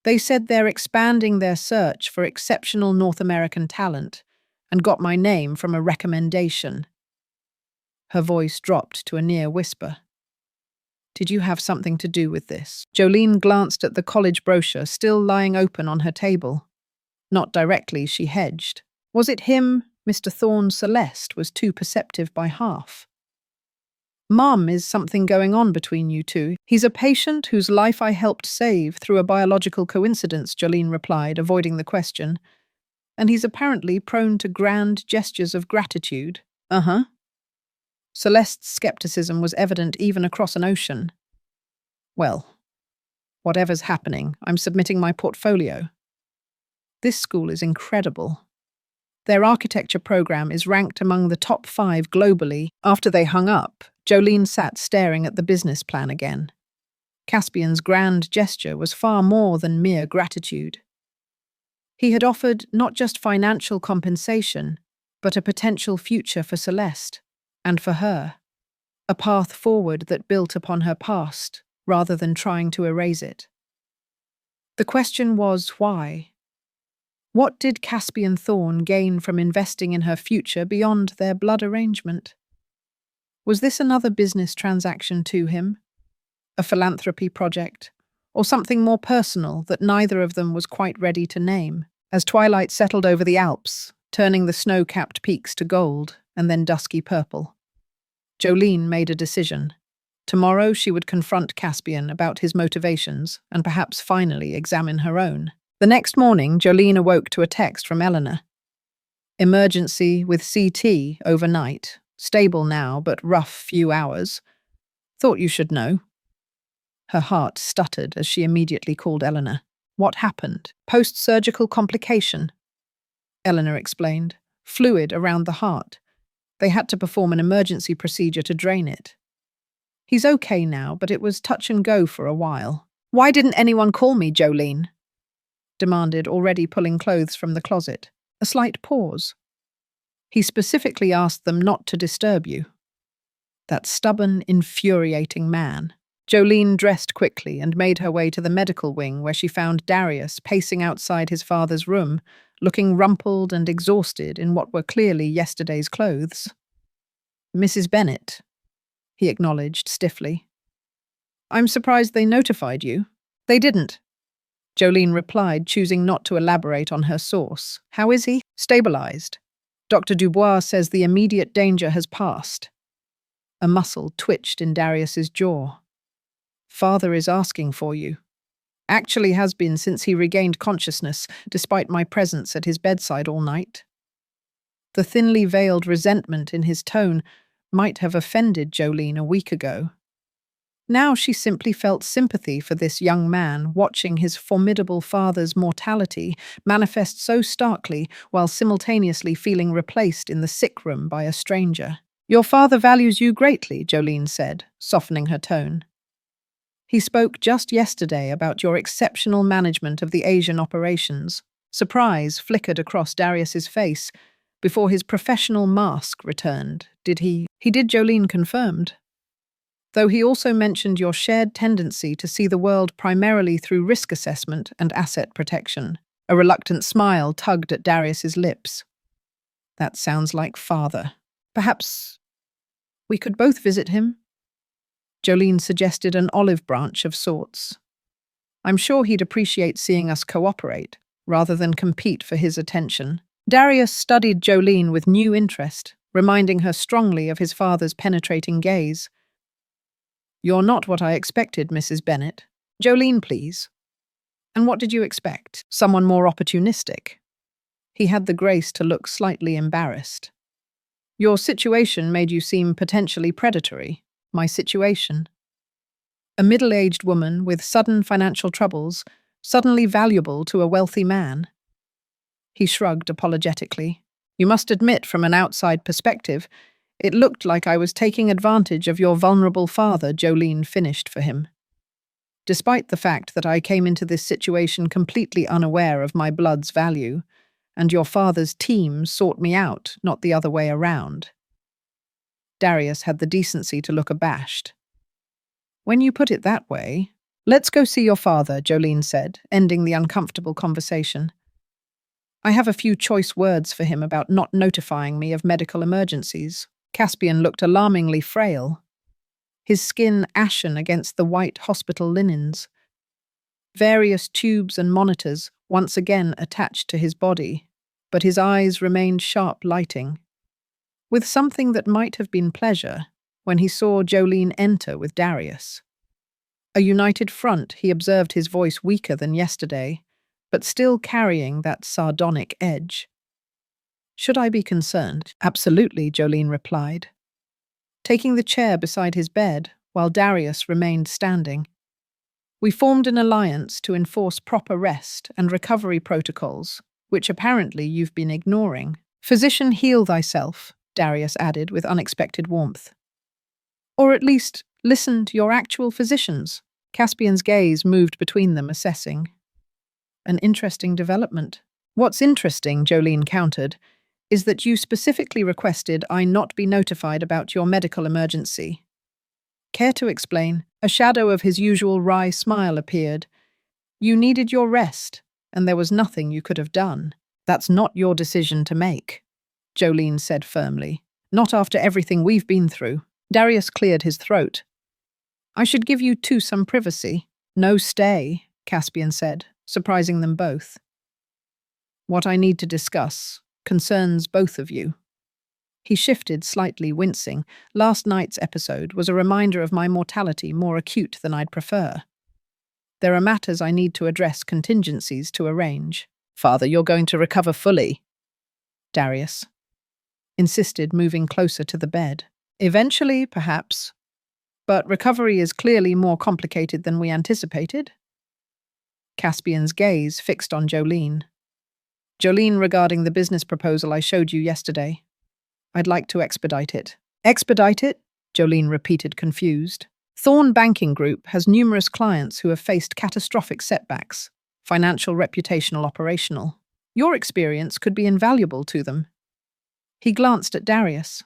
They said they're expanding their search for exceptional North American talent and got my name from a recommendation." Her voice dropped to a near whisper. "Did you have something to do with this?" Jolene glanced at the college brochure still lying open on her table. Not directly, she hedged. Was it him? Mr. Thorne? Celeste was too perceptive by half. "Mum, is something going on between you two? He's a patient whose life I helped save through a biological coincidence," Jolene replied, avoiding the question. and he's apparently prone to grand gestures of gratitude. Uh-huh. Celeste's skepticism was evident even across an ocean. Well, whatever's happening, I'm submitting my portfolio. This school is incredible. Their architecture program is ranked among the top 5 globally. After they hung up, Jolene sat staring at the business plan again. Caspian's grand gesture was far more than mere gratitude. He had offered not just financial compensation, but a potential future for Celeste, and for her. A path forward that built upon her past, rather than trying to erase it. The question was why? What did Caspian Thorne gain from investing in her future beyond their blood arrangement? Was this another business transaction to him? A philanthropy project? Or something more personal that neither of them was quite ready to name? As twilight settled over the Alps, turning the snow-capped peaks to gold and then dusky purple, Jolene made a decision. Tomorrow she would confront Caspian about his motivations and perhaps finally examine her own. The next morning, Jolene awoke to a text from Eleanor. Emergency with CT overnight. Stable now, but rough few hours. Thought you should know. Her heart stuttered as she immediately called Eleanor. What happened? Post-surgical complication, Eleanor explained. Fluid around the heart. They had to perform an emergency procedure to drain it. He's okay now, but it was touch and go for a while. Why didn't anyone call me, Jolene? Demanded, already pulling clothes from the closet. A slight pause. He specifically asked them not to disturb you. That stubborn, infuriating man. Jolene dressed quickly and made her way to the medical wing where she found Darius pacing outside his father's room, looking rumpled and exhausted in what were clearly yesterday's clothes. Mrs. Bennet, he acknowledged stiffly. I'm surprised they notified you. They didn't. Jolene replied, choosing not to elaborate on her source. How is he? Stabilized. Dr. Dubois says the immediate danger has passed. A muscle twitched in Darius's jaw. Father is asking for you. Actually has been since he regained consciousness, despite my presence at his bedside all night. The thinly veiled resentment in his tone might have offended Jolene a week ago. Now she simply felt sympathy for this young man watching his formidable father's mortality manifest so starkly while simultaneously feeling replaced in the sick room by a stranger. Your father values you greatly, Jolene said, softening her tone. He spoke just yesterday about your exceptional management of the Asian operations. Surprise flickered across Darius's face before his professional mask returned. Did he? He did, Jolene confirmed. Though he also mentioned your shared tendency to see the world primarily through risk assessment and asset protection. A reluctant smile tugged at Darius's lips. That sounds like father. Perhaps we could both visit him? Jolene suggested an olive branch of sorts. I'm sure he'd appreciate seeing us cooperate, rather than compete for his attention. Darius studied Jolene with new interest, reminding her strongly of his father's penetrating gaze. You're not what I expected, Mrs. Bennet. Jolene, please. And what did you expect? Someone more opportunistic? He had the grace to look slightly embarrassed. Your situation made you seem potentially predatory. My situation. A middle-aged woman with sudden financial troubles, suddenly valuable to a wealthy man. He shrugged apologetically. You must admit, from an outside perspective, it looked like I was taking advantage of your vulnerable father, Jolene finished for him. Despite the fact that I came into this situation completely unaware of my blood's value, and your father's team sought me out, not the other way around. Darius had the decency to look abashed. When you put it that way, let's go see your father, Jolene said, ending the uncomfortable conversation. I have a few choice words for him about not notifying me of medical emergencies. Caspian looked alarmingly frail, his skin ashen against the white hospital linens. Various tubes and monitors once again attached to his body, but his eyes remained sharp lighting. With something that might have been pleasure when he saw Jolene enter with Darius. A united front, he observed his voice weaker than yesterday, but still carrying that sardonic edge. Should I be concerned? Absolutely, Jolene replied, taking the chair beside his bed while Darius remained standing. We formed an alliance to enforce proper rest and recovery protocols, which apparently you've been ignoring. Physician, heal thyself, Darius added with unexpected warmth. Or at least listen to your actual physicians. Caspian's gaze moved between them, assessing. An interesting development. What's interesting, Jolene countered, is that you specifically requested I not be notified about your medical emergency. Care to explain? A shadow of his usual wry smile appeared. You needed your rest, and there was nothing you could have done. That's not your decision to make, Jolene said firmly. Not after everything we've been through. Darius cleared his throat. I should give you two some privacy. No stay, Caspian said, surprising them both. What I need to discuss concerns both of you. He shifted, slightly wincing. Last night's episode was a reminder of my mortality more acute than I'd prefer. There are matters I need to address, contingencies to arrange. Father, you're going to recover fully, Darius insisted, moving closer to the bed. Eventually, perhaps. But recovery is clearly more complicated than we anticipated. Caspian's gaze fixed on Jolene. Jolene, regarding the business proposal I showed you yesterday. I'd like to expedite it. Expedite it? Jolene repeated, confused. Thorn Banking Group has numerous clients who have faced catastrophic setbacks, financial, reputational, operational. Your experience could be invaluable to them. He glanced at Darius.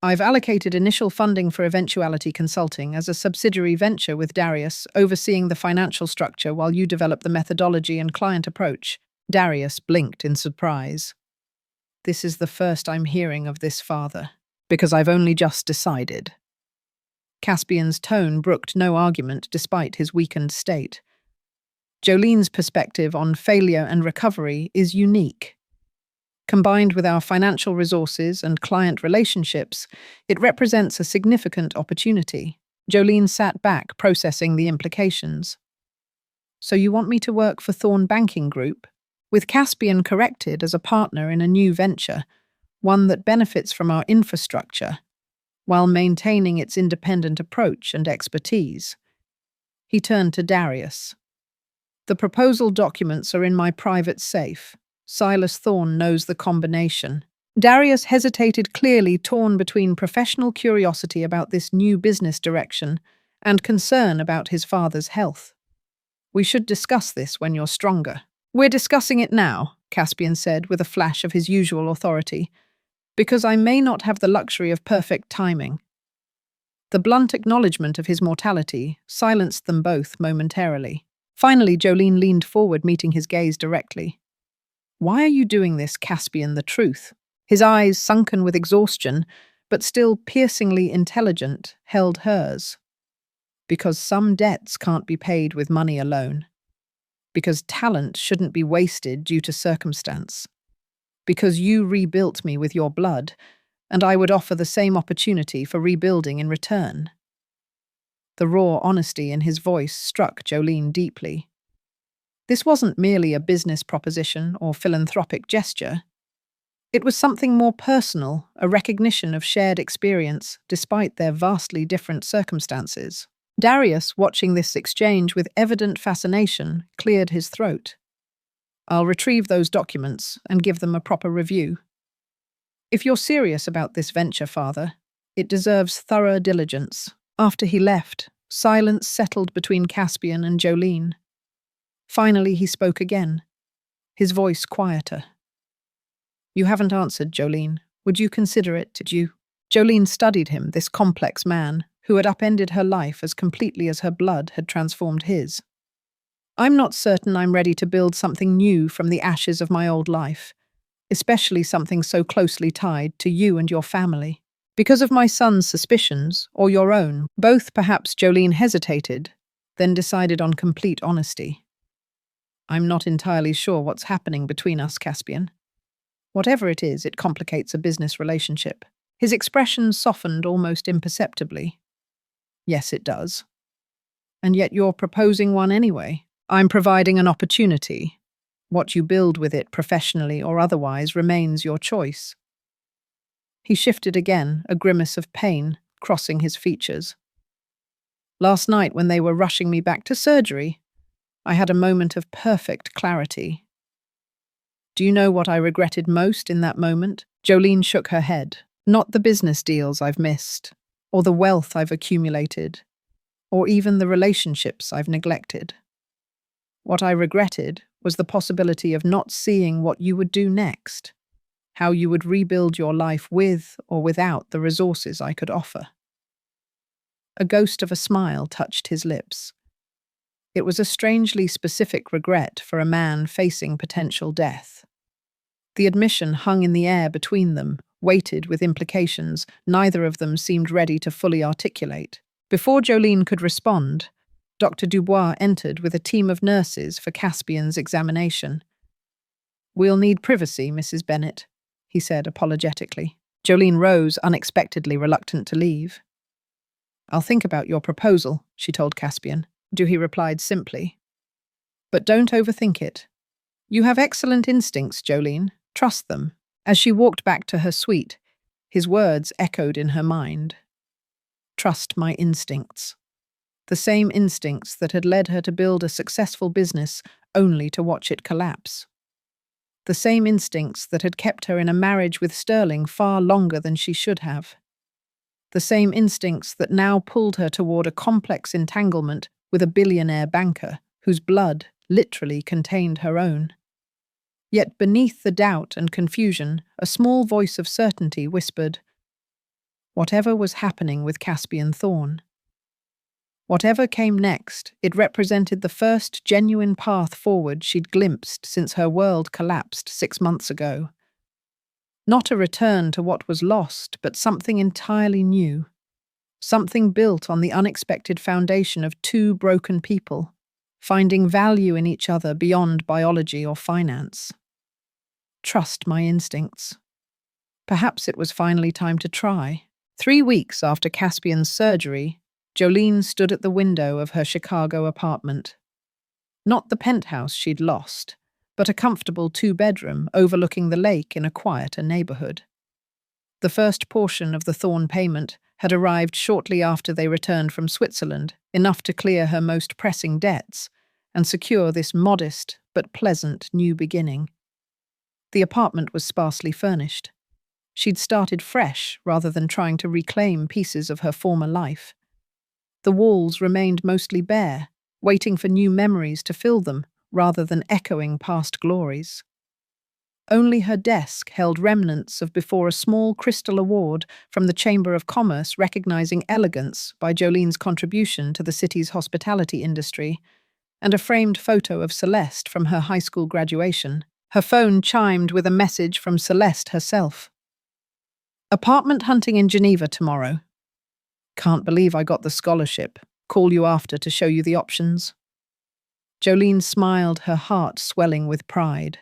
I've allocated initial funding for Eventuality Consulting as a subsidiary venture with Darius, overseeing the financial structure while you develop the methodology and client approach. Darius blinked in surprise. This is the first I'm hearing of this, Father, because I've only just decided. Caspian's tone brooked no argument despite his weakened state. Jolene's perspective on failure and recovery is unique. Combined with our financial resources and client relationships, it represents a significant opportunity. Jolene sat back, processing the implications. So you want me to work for Thorn Banking Group, with Caspian corrected as a partner in a new venture, one that benefits from our infrastructure, while maintaining its independent approach and expertise. He turned to Darius. The proposal documents are in my private safe. Silas Thorn knows the combination. Darius hesitated, clearly torn between professional curiosity about this new business direction and concern about his father's health. We should discuss this when you're stronger. We're discussing it now, Caspian said with a flash of his usual authority, because I may not have the luxury of perfect timing. The blunt acknowledgement of his mortality silenced them both momentarily. Finally, Jolene leaned forward, meeting his gaze directly. Why are you doing this, Caspian? The truth. His eyes, sunken with exhaustion, but still piercingly intelligent, held hers. Because some debts can't be paid with money alone. Because talent shouldn't be wasted due to circumstance. Because you rebuilt me with your blood, and I would offer the same opportunity for rebuilding in return. The raw honesty in his voice struck Jolene deeply. This wasn't merely a business proposition or philanthropic gesture. It was something more personal, a recognition of shared experience despite their vastly different circumstances. Darius, watching this exchange with evident fascination, cleared his throat. I'll retrieve those documents and give them a proper review. If you're serious about this venture, Father, it deserves thorough diligence. After he left, silence settled between Caspian and Jolene. Finally, he spoke again, his voice quieter. You haven't answered, Jolene. Would you consider it, did you? Jolene studied him, this complex man, who had upended her life as completely as her blood had transformed his. I'm not certain I'm ready to build something new from the ashes of my old life, especially something so closely tied to you and your family. Because of my son's suspicions, or your own, both perhaps. Jolene hesitated, then decided on complete honesty. I'm not entirely sure what's happening between us, Caspian. Whatever it is, it complicates a business relationship. His expression softened almost imperceptibly. Yes, it does. And yet you're proposing one anyway. I'm providing an opportunity. What you build with it professionally or otherwise remains your choice. He shifted again, a grimace of pain crossing his features. Last night, when they were rushing me back to surgery, I had a moment of perfect clarity. Do you know what I regretted most in that moment? Jolene shook her head. Not the business deals I've missed, or the wealth I've accumulated, or even the relationships I've neglected. What I regretted was the possibility of not seeing what you would do next, how you would rebuild your life with or without the resources I could offer. A ghost of a smile touched his lips. It was a strangely specific regret for a man facing potential death. The admission hung in the air between them, weighted with implications neither of them seemed ready to fully articulate. Before Jolene could respond, Dr. Dubois entered with a team of nurses for Caspian's examination. "We'll need privacy, Mrs. Bennet," he said apologetically. Jolene rose, unexpectedly reluctant to leave. "I'll think about your proposal," she told Caspian. He replied simply. "But don't overthink it. You have excellent instincts, Jolene. Trust them." As she walked back to her suite, his words echoed in her mind. Trust my instincts. The same instincts that had led her to build a successful business only to watch it collapse. The same instincts that had kept her in a marriage with Sterling far longer than she should have. The same instincts that now pulled her toward a complex entanglement with a billionaire banker whose blood literally contained her own. Yet beneath the doubt and confusion, a small voice of certainty whispered, whatever was happening with Caspian Thorne. Whatever came next, it represented the first genuine path forward she'd glimpsed since her world collapsed 6 months ago. Not a return to what was lost, but something entirely new. Something built on the unexpected foundation of two broken people, finding value in each other beyond biology or finance. Trust my instincts. Perhaps it was finally time to try. 3 weeks after Caspian's surgery, Jolene stood at the window of her Chicago apartment. Not the penthouse she'd lost, but a comfortable 2-bedroom overlooking the lake in a quieter neighborhood. The first portion of the Thorne payment had arrived shortly after they returned from Switzerland, enough to clear her most pressing debts and secure this modest but pleasant new beginning. The apartment was sparsely furnished. She'd started fresh rather than trying to reclaim pieces of her former life. The walls remained mostly bare, waiting for new memories to fill them rather than echoing past glories. Only her desk held remnants of before a small crystal award from the Chamber of Commerce recognizing elegance by Jolene's contribution to the city's hospitality industry, and a framed photo of Celeste from her high school graduation. Her phone chimed with a message from Celeste herself. "Apartment hunting in Geneva tomorrow. Can't believe I got the scholarship. Call you after to show you the options." Jolene smiled, her heart swelling with pride.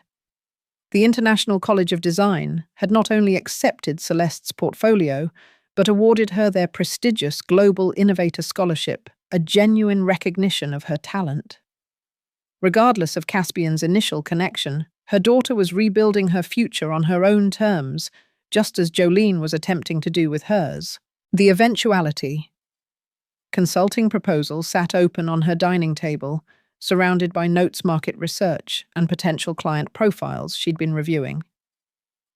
The International College of Design had not only accepted Celeste's portfolio, but awarded her their prestigious Global Innovator Scholarship, a genuine recognition of her talent. Regardless of Caspian's initial connection, her daughter was rebuilding her future on her own terms, just as Jolene was attempting to do with hers. The eventuality. Consulting proposals sat open on her dining table, surrounded by notes market research and potential client profiles she'd been reviewing.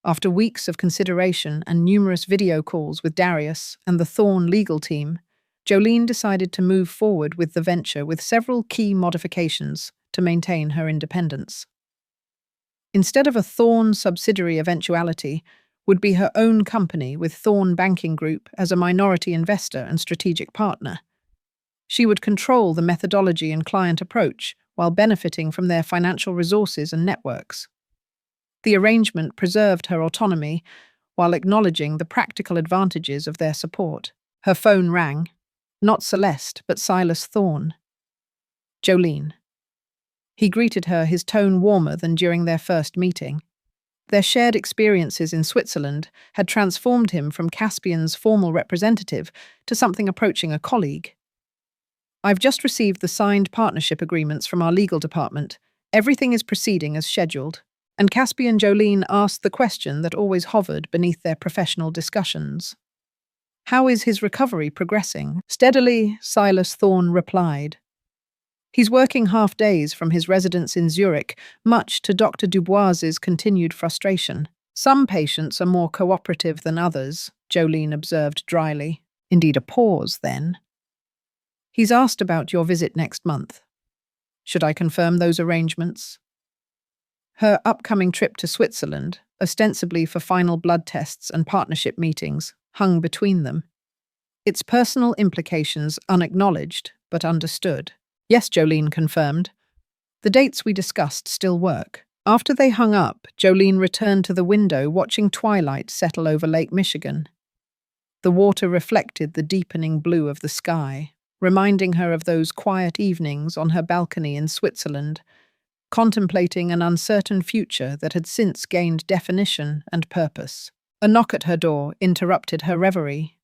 After weeks of consideration and numerous video calls with Darius and the Thorne legal team, Jolene decided to move forward with the venture with several key modifications to maintain her independence. Instead of a Thorne subsidiary eventuality, would be her own company with Thorne Banking Group as a minority investor and strategic partner. She would control the methodology and client approach while benefiting from their financial resources and networks. The arrangement preserved her autonomy while acknowledging the practical advantages of their support. Her phone rang. Not Celeste, but Silas Thorne. Jolene. He greeted her, his tone warmer than during their first meeting. Their shared experiences in Switzerland had transformed him from Caspian's formal representative to something approaching a colleague. I've just received the signed partnership agreements from our legal department. Everything is proceeding as scheduled. And Caspi and Jolene asked the question that always hovered beneath their professional discussions. How is his recovery progressing? Steadily, Silas Thorne replied. He's working half days from his residence in Zurich, much to Dr. Dubois's continued frustration. Some patients are more cooperative than others, Jolene observed dryly. Indeed, a pause, then. He's asked about your visit next month. Should I confirm those arrangements? Her upcoming trip to Switzerland, ostensibly for final blood tests and partnership meetings, hung between them. Its personal implications unacknowledged, but understood. Yes, Jolene confirmed. The dates we discussed still work. After they hung up, Jolene returned to the window, watching twilight settle over Lake Michigan. The water reflected the deepening blue of the sky, reminding her of those quiet evenings on her balcony in Switzerland, contemplating an uncertain future that had since gained definition and purpose. A knock at her door interrupted her reverie.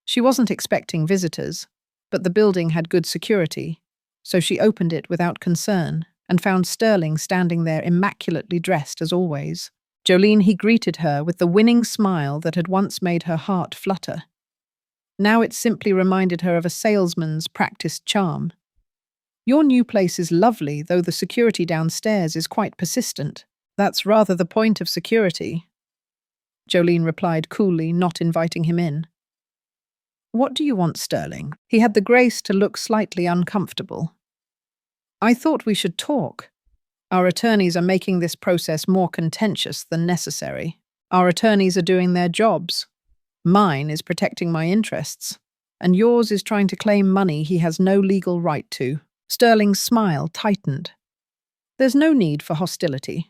She wasn't expecting visitors, but the building had good security, so she opened it without concern and found Sterling standing there immaculately dressed as always. Jolene, he greeted her with the winning smile that had once made her heart flutter. Now it simply reminded her of a salesman's practiced charm. Your new place is lovely, though the security downstairs is quite persistent. That's rather the point of security, Jolene replied coolly, not inviting him in. What do you want, Sterling? He had the grace to look slightly uncomfortable. I thought we should talk. Our attorneys are making this process more contentious than necessary. Our attorneys are doing their jobs. Mine is protecting my interests, and yours is trying to claim money he has no legal right to. Sterling's smile tightened. There's no need for hostility.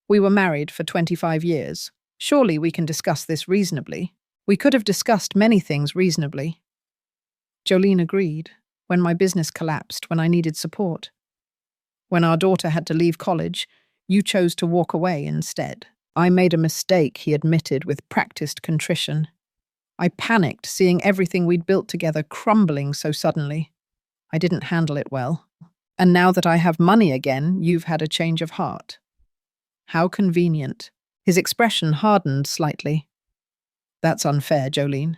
We were married for 25 years. Surely we can discuss this reasonably. We could have discussed many things reasonably. Jolene agreed. When my business collapsed, when I needed support. When our daughter had to leave college, you chose to walk away instead. I made a mistake, he admitted with practiced contrition. I panicked, seeing everything we'd built together crumbling so suddenly. I didn't handle it well. And now that I have money again, you've had a change of heart. How convenient. His expression hardened slightly. That's unfair, Jolene.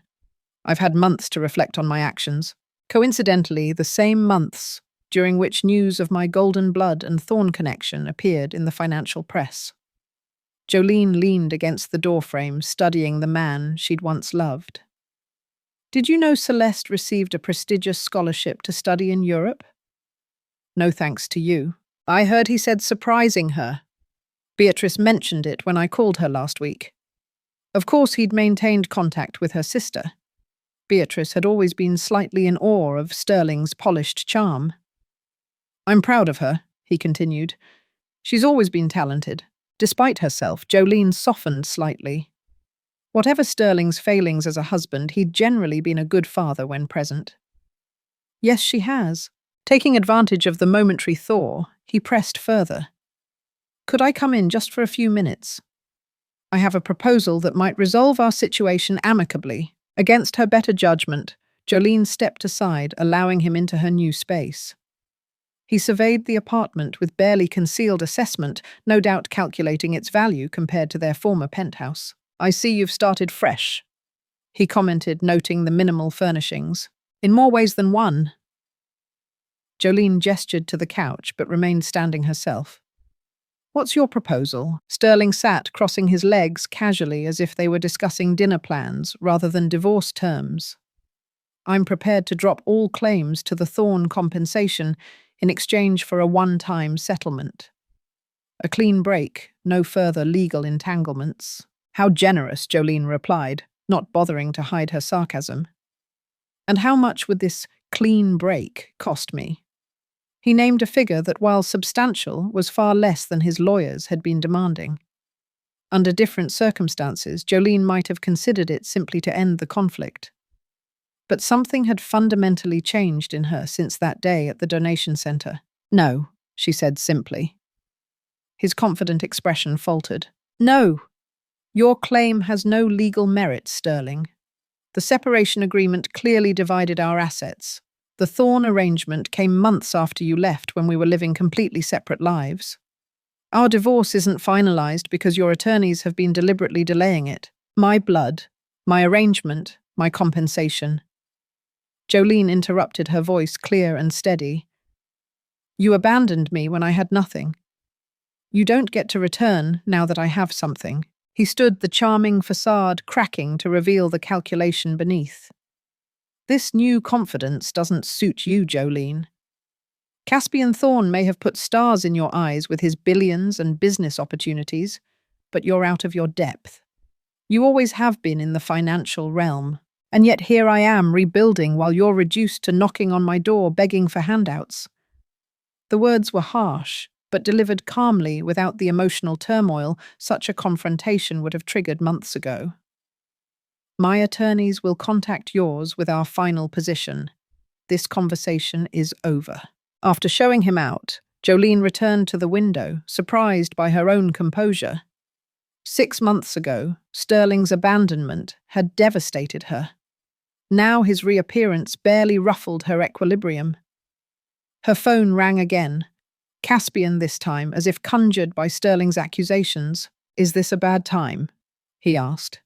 I've had months to reflect on my actions. Coincidentally, the same months during which news of my Golden Blood and Thorn connection appeared in the financial press. Jolene leaned against the doorframe, studying the man she'd once loved. Did you know Celeste received a prestigious scholarship to study in Europe? No thanks to you. I heard he said surprising her. Beatrice mentioned it when I called her last week. Of course, he'd maintained contact with her sister. Beatrice had always been slightly in awe of Sterling's polished charm. I'm proud of her, he continued. She's always been talented. Despite herself, Jolene softened slightly. Whatever Sterling's failings as a husband, he'd generally been a good father when present. Yes, she has. Taking advantage of the momentary thaw, he pressed further. Could I come in just for a few minutes? I have a proposal that might resolve our situation amicably. Against her better judgment, Jolene stepped aside, allowing him into her new space. He surveyed the apartment with barely concealed assessment, no doubt calculating its value compared to their former penthouse. I see you've started fresh, he commented, noting the minimal furnishings. In more ways than one. Jolene gestured to the couch, but remained standing herself. What's your proposal? Sterling sat, crossing his legs casually as if they were discussing dinner plans rather than divorce terms. I'm prepared to drop all claims to the Thorn compensation in exchange for a one-time settlement. A clean break, no further legal entanglements. How generous, Jolene replied, not bothering to hide her sarcasm. And how much would this clean break cost me? He named a figure that, while substantial, was far less than his lawyers had been demanding. Under different circumstances, Jolene might have considered it simply to end the conflict. But something had fundamentally changed in her since that day at the donation center. No, she said simply. His confident expression faltered. No, your claim has no legal merit, Sterling. The separation agreement clearly divided our assets. The Thorn arrangement came months after you left when we were living completely separate lives. Our divorce isn't finalized because your attorneys have been deliberately delaying it. My blood, my arrangement, my compensation. Jolene interrupted, her voice clear and steady. You abandoned me when I had nothing. You don't get to return now that I have something. He stood, the charming facade cracking to reveal the calculation beneath. This new confidence doesn't suit you, Jolene. Caspian Thorn may have put stars in your eyes with his billions and business opportunities, but you're out of your depth. You always have been in the financial realm, and yet here I am rebuilding while you're reduced to knocking on my door begging for handouts. The words were harsh, but delivered calmly without the emotional turmoil such a confrontation would have triggered months ago. My attorneys will contact yours with our final position. This conversation is over. After showing him out, Jolene returned to the window, surprised by her own composure. 6 months ago, Sterling's abandonment had devastated her. Now his reappearance barely ruffled her equilibrium. Her phone rang again. Caspian this time, as if conjured by Sterling's accusations. Is this a bad time? He asked.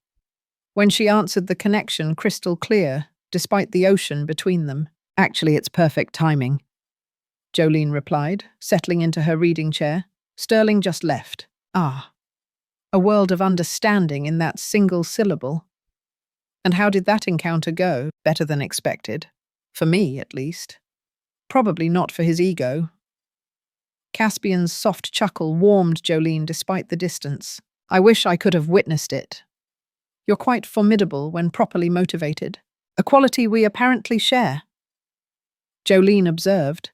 When she answered, the connection crystal clear, despite the ocean between them. Actually, it's perfect timing, Jolene replied, settling into her reading chair. Sterling just left. Ah. A world of understanding in that single syllable. And how did that encounter go? Better than expected. For me, at least. Probably not for his ego. Caspian's soft chuckle warmed Jolene despite the distance. I wish I could have witnessed it. You're quite formidable when properly motivated, a quality we apparently share. Jolene observed.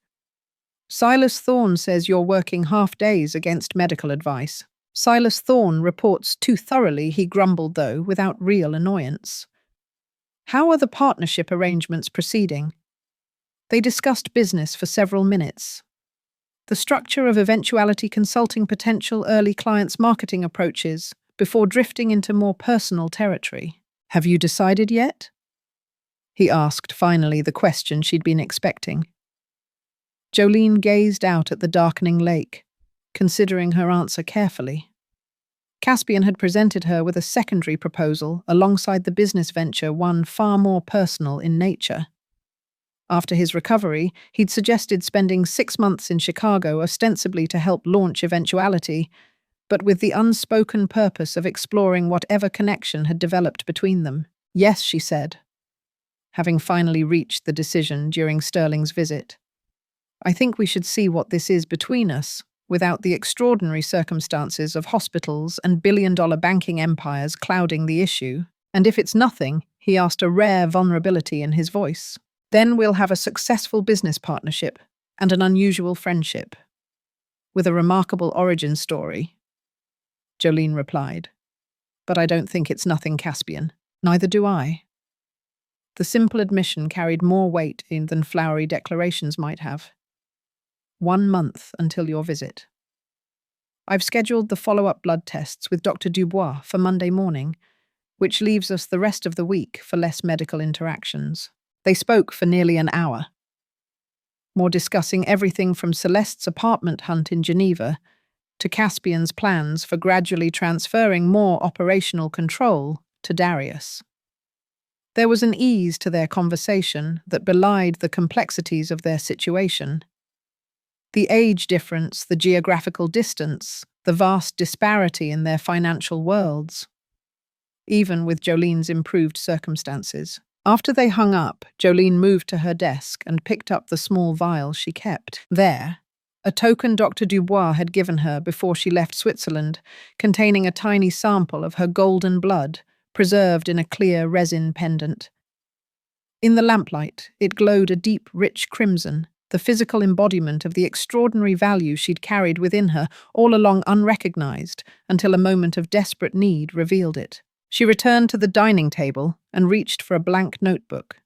Silas Thorne says you're working half days against medical advice. Silas Thorne reports too thoroughly, he grumbled though, without real annoyance. How are the partnership arrangements proceeding? They discussed business for several minutes. The structure of eventuality consulting potential early clients' marketing approaches before drifting into more personal territory. Have you decided yet? He asked finally, the question she'd been expecting. Jolene gazed out at the darkening lake, considering her answer carefully. Caspian had presented her with a secondary proposal alongside the business venture, one far more personal in nature. After his recovery, he'd suggested spending 6 months in Chicago ostensibly to help launch Eventuality, but with the unspoken purpose of exploring whatever connection had developed between them. Yes, she said, having finally reached the decision during Sterling's visit. I think we should see what this is between us, without the extraordinary circumstances of hospitals and billion-dollar banking empires clouding the issue. And if it's nothing, he asked, a rare vulnerability in his voice, then we'll have a successful business partnership and an unusual friendship. With a remarkable origin story, Jolene replied. But I don't think it's nothing, Caspian. Neither do I. The simple admission carried more weight than flowery declarations might have. 1 month until your visit. I've scheduled the follow-up blood tests with Dr. Dubois for Monday morning, which leaves us the rest of the week for less medical interactions. They spoke for nearly an hour, more discussing everything from Celeste's apartment hunt in Geneva to Caspian's plans for gradually transferring more operational control to Darius. There was an ease to their conversation that belied the complexities of their situation. The age difference, the geographical distance, the vast disparity in their financial worlds. Even with Jolene's improved circumstances. After they hung up, Jolene moved to her desk and picked up the small vial she kept. There, a token Dr. Dubois had given her before she left Switzerland, containing a tiny sample of her golden blood, preserved in a clear resin pendant. In the lamplight, it glowed a deep, rich crimson, the physical embodiment of the extraordinary value she'd carried within her, all along unrecognized, until a moment of desperate need revealed it. She returned to the dining table and reached for a blank notebook.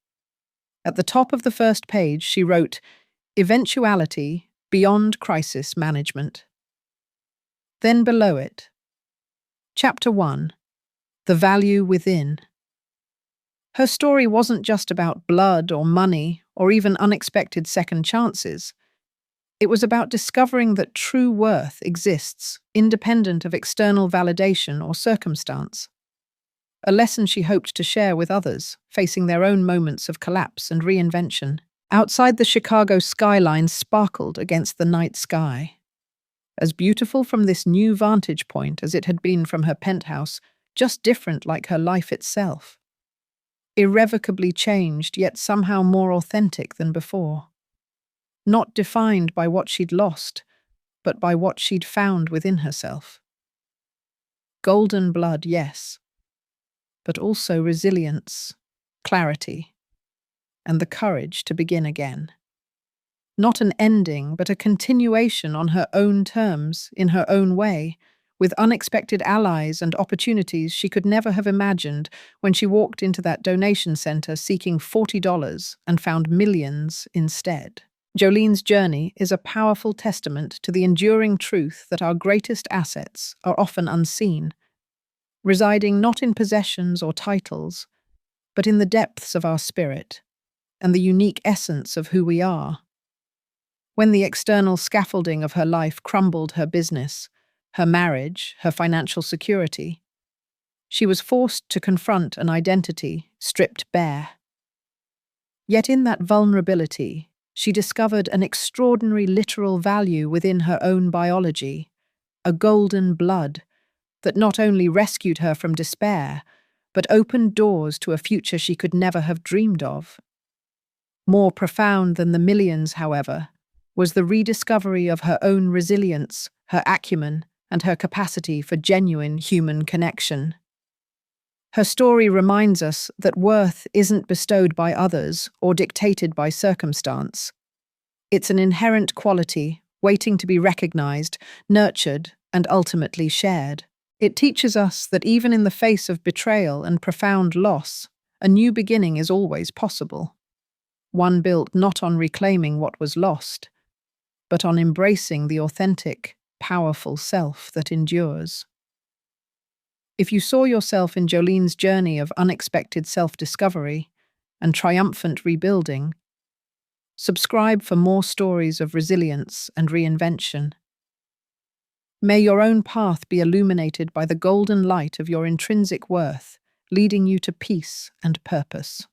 At the top of the first page, she wrote, Eventuality Beyond Crisis Management. Then below it, Chapter 1, The Value Within. Her story wasn't just about blood or money or even unexpected second chances. It was about discovering that true worth exists, independent of external validation or circumstance. A lesson she hoped to share with others, facing their own moments of collapse and reinvention. Outside, the Chicago skyline sparkled against the night sky. As beautiful from this new vantage point as it had been from her penthouse, just different like her life itself. Irrevocably changed, yet somehow more authentic than before. Not defined by what she'd lost, but by what she'd found within herself. Golden blood, yes, but also resilience, clarity, and the courage to begin again. Not an ending, but a continuation on her own terms, in her own way, with unexpected allies and opportunities she could never have imagined when she walked into that donation center seeking $40 and found millions instead. Jolene's journey is a powerful testament to the enduring truth that our greatest assets are often unseen, residing not in possessions or titles, but in the depths of our spirit and the unique essence of who we are. When the external scaffolding of her life crumbled, her business, her marriage, her financial security, she was forced to confront an identity stripped bare. Yet in that vulnerability, she discovered an extraordinary literal value within her own biology, a golden blood that not only rescued her from despair, but opened doors to a future she could never have dreamed of. More profound than the millions, however, was the rediscovery of her own resilience, her acumen, and her capacity for genuine human connection. Her story reminds us that worth isn't bestowed by others or dictated by circumstance. It's an inherent quality, waiting to be recognized, nurtured, and ultimately shared. It teaches us that even in the face of betrayal and profound loss, a new beginning is always possible. One built not on reclaiming what was lost, but on embracing the authentic, powerful self that endures. If you saw yourself in Jolene's journey of unexpected self-discovery and triumphant rebuilding, subscribe for more stories of resilience and reinvention. May your own path be illuminated by the golden light of your intrinsic worth, leading you to peace and purpose.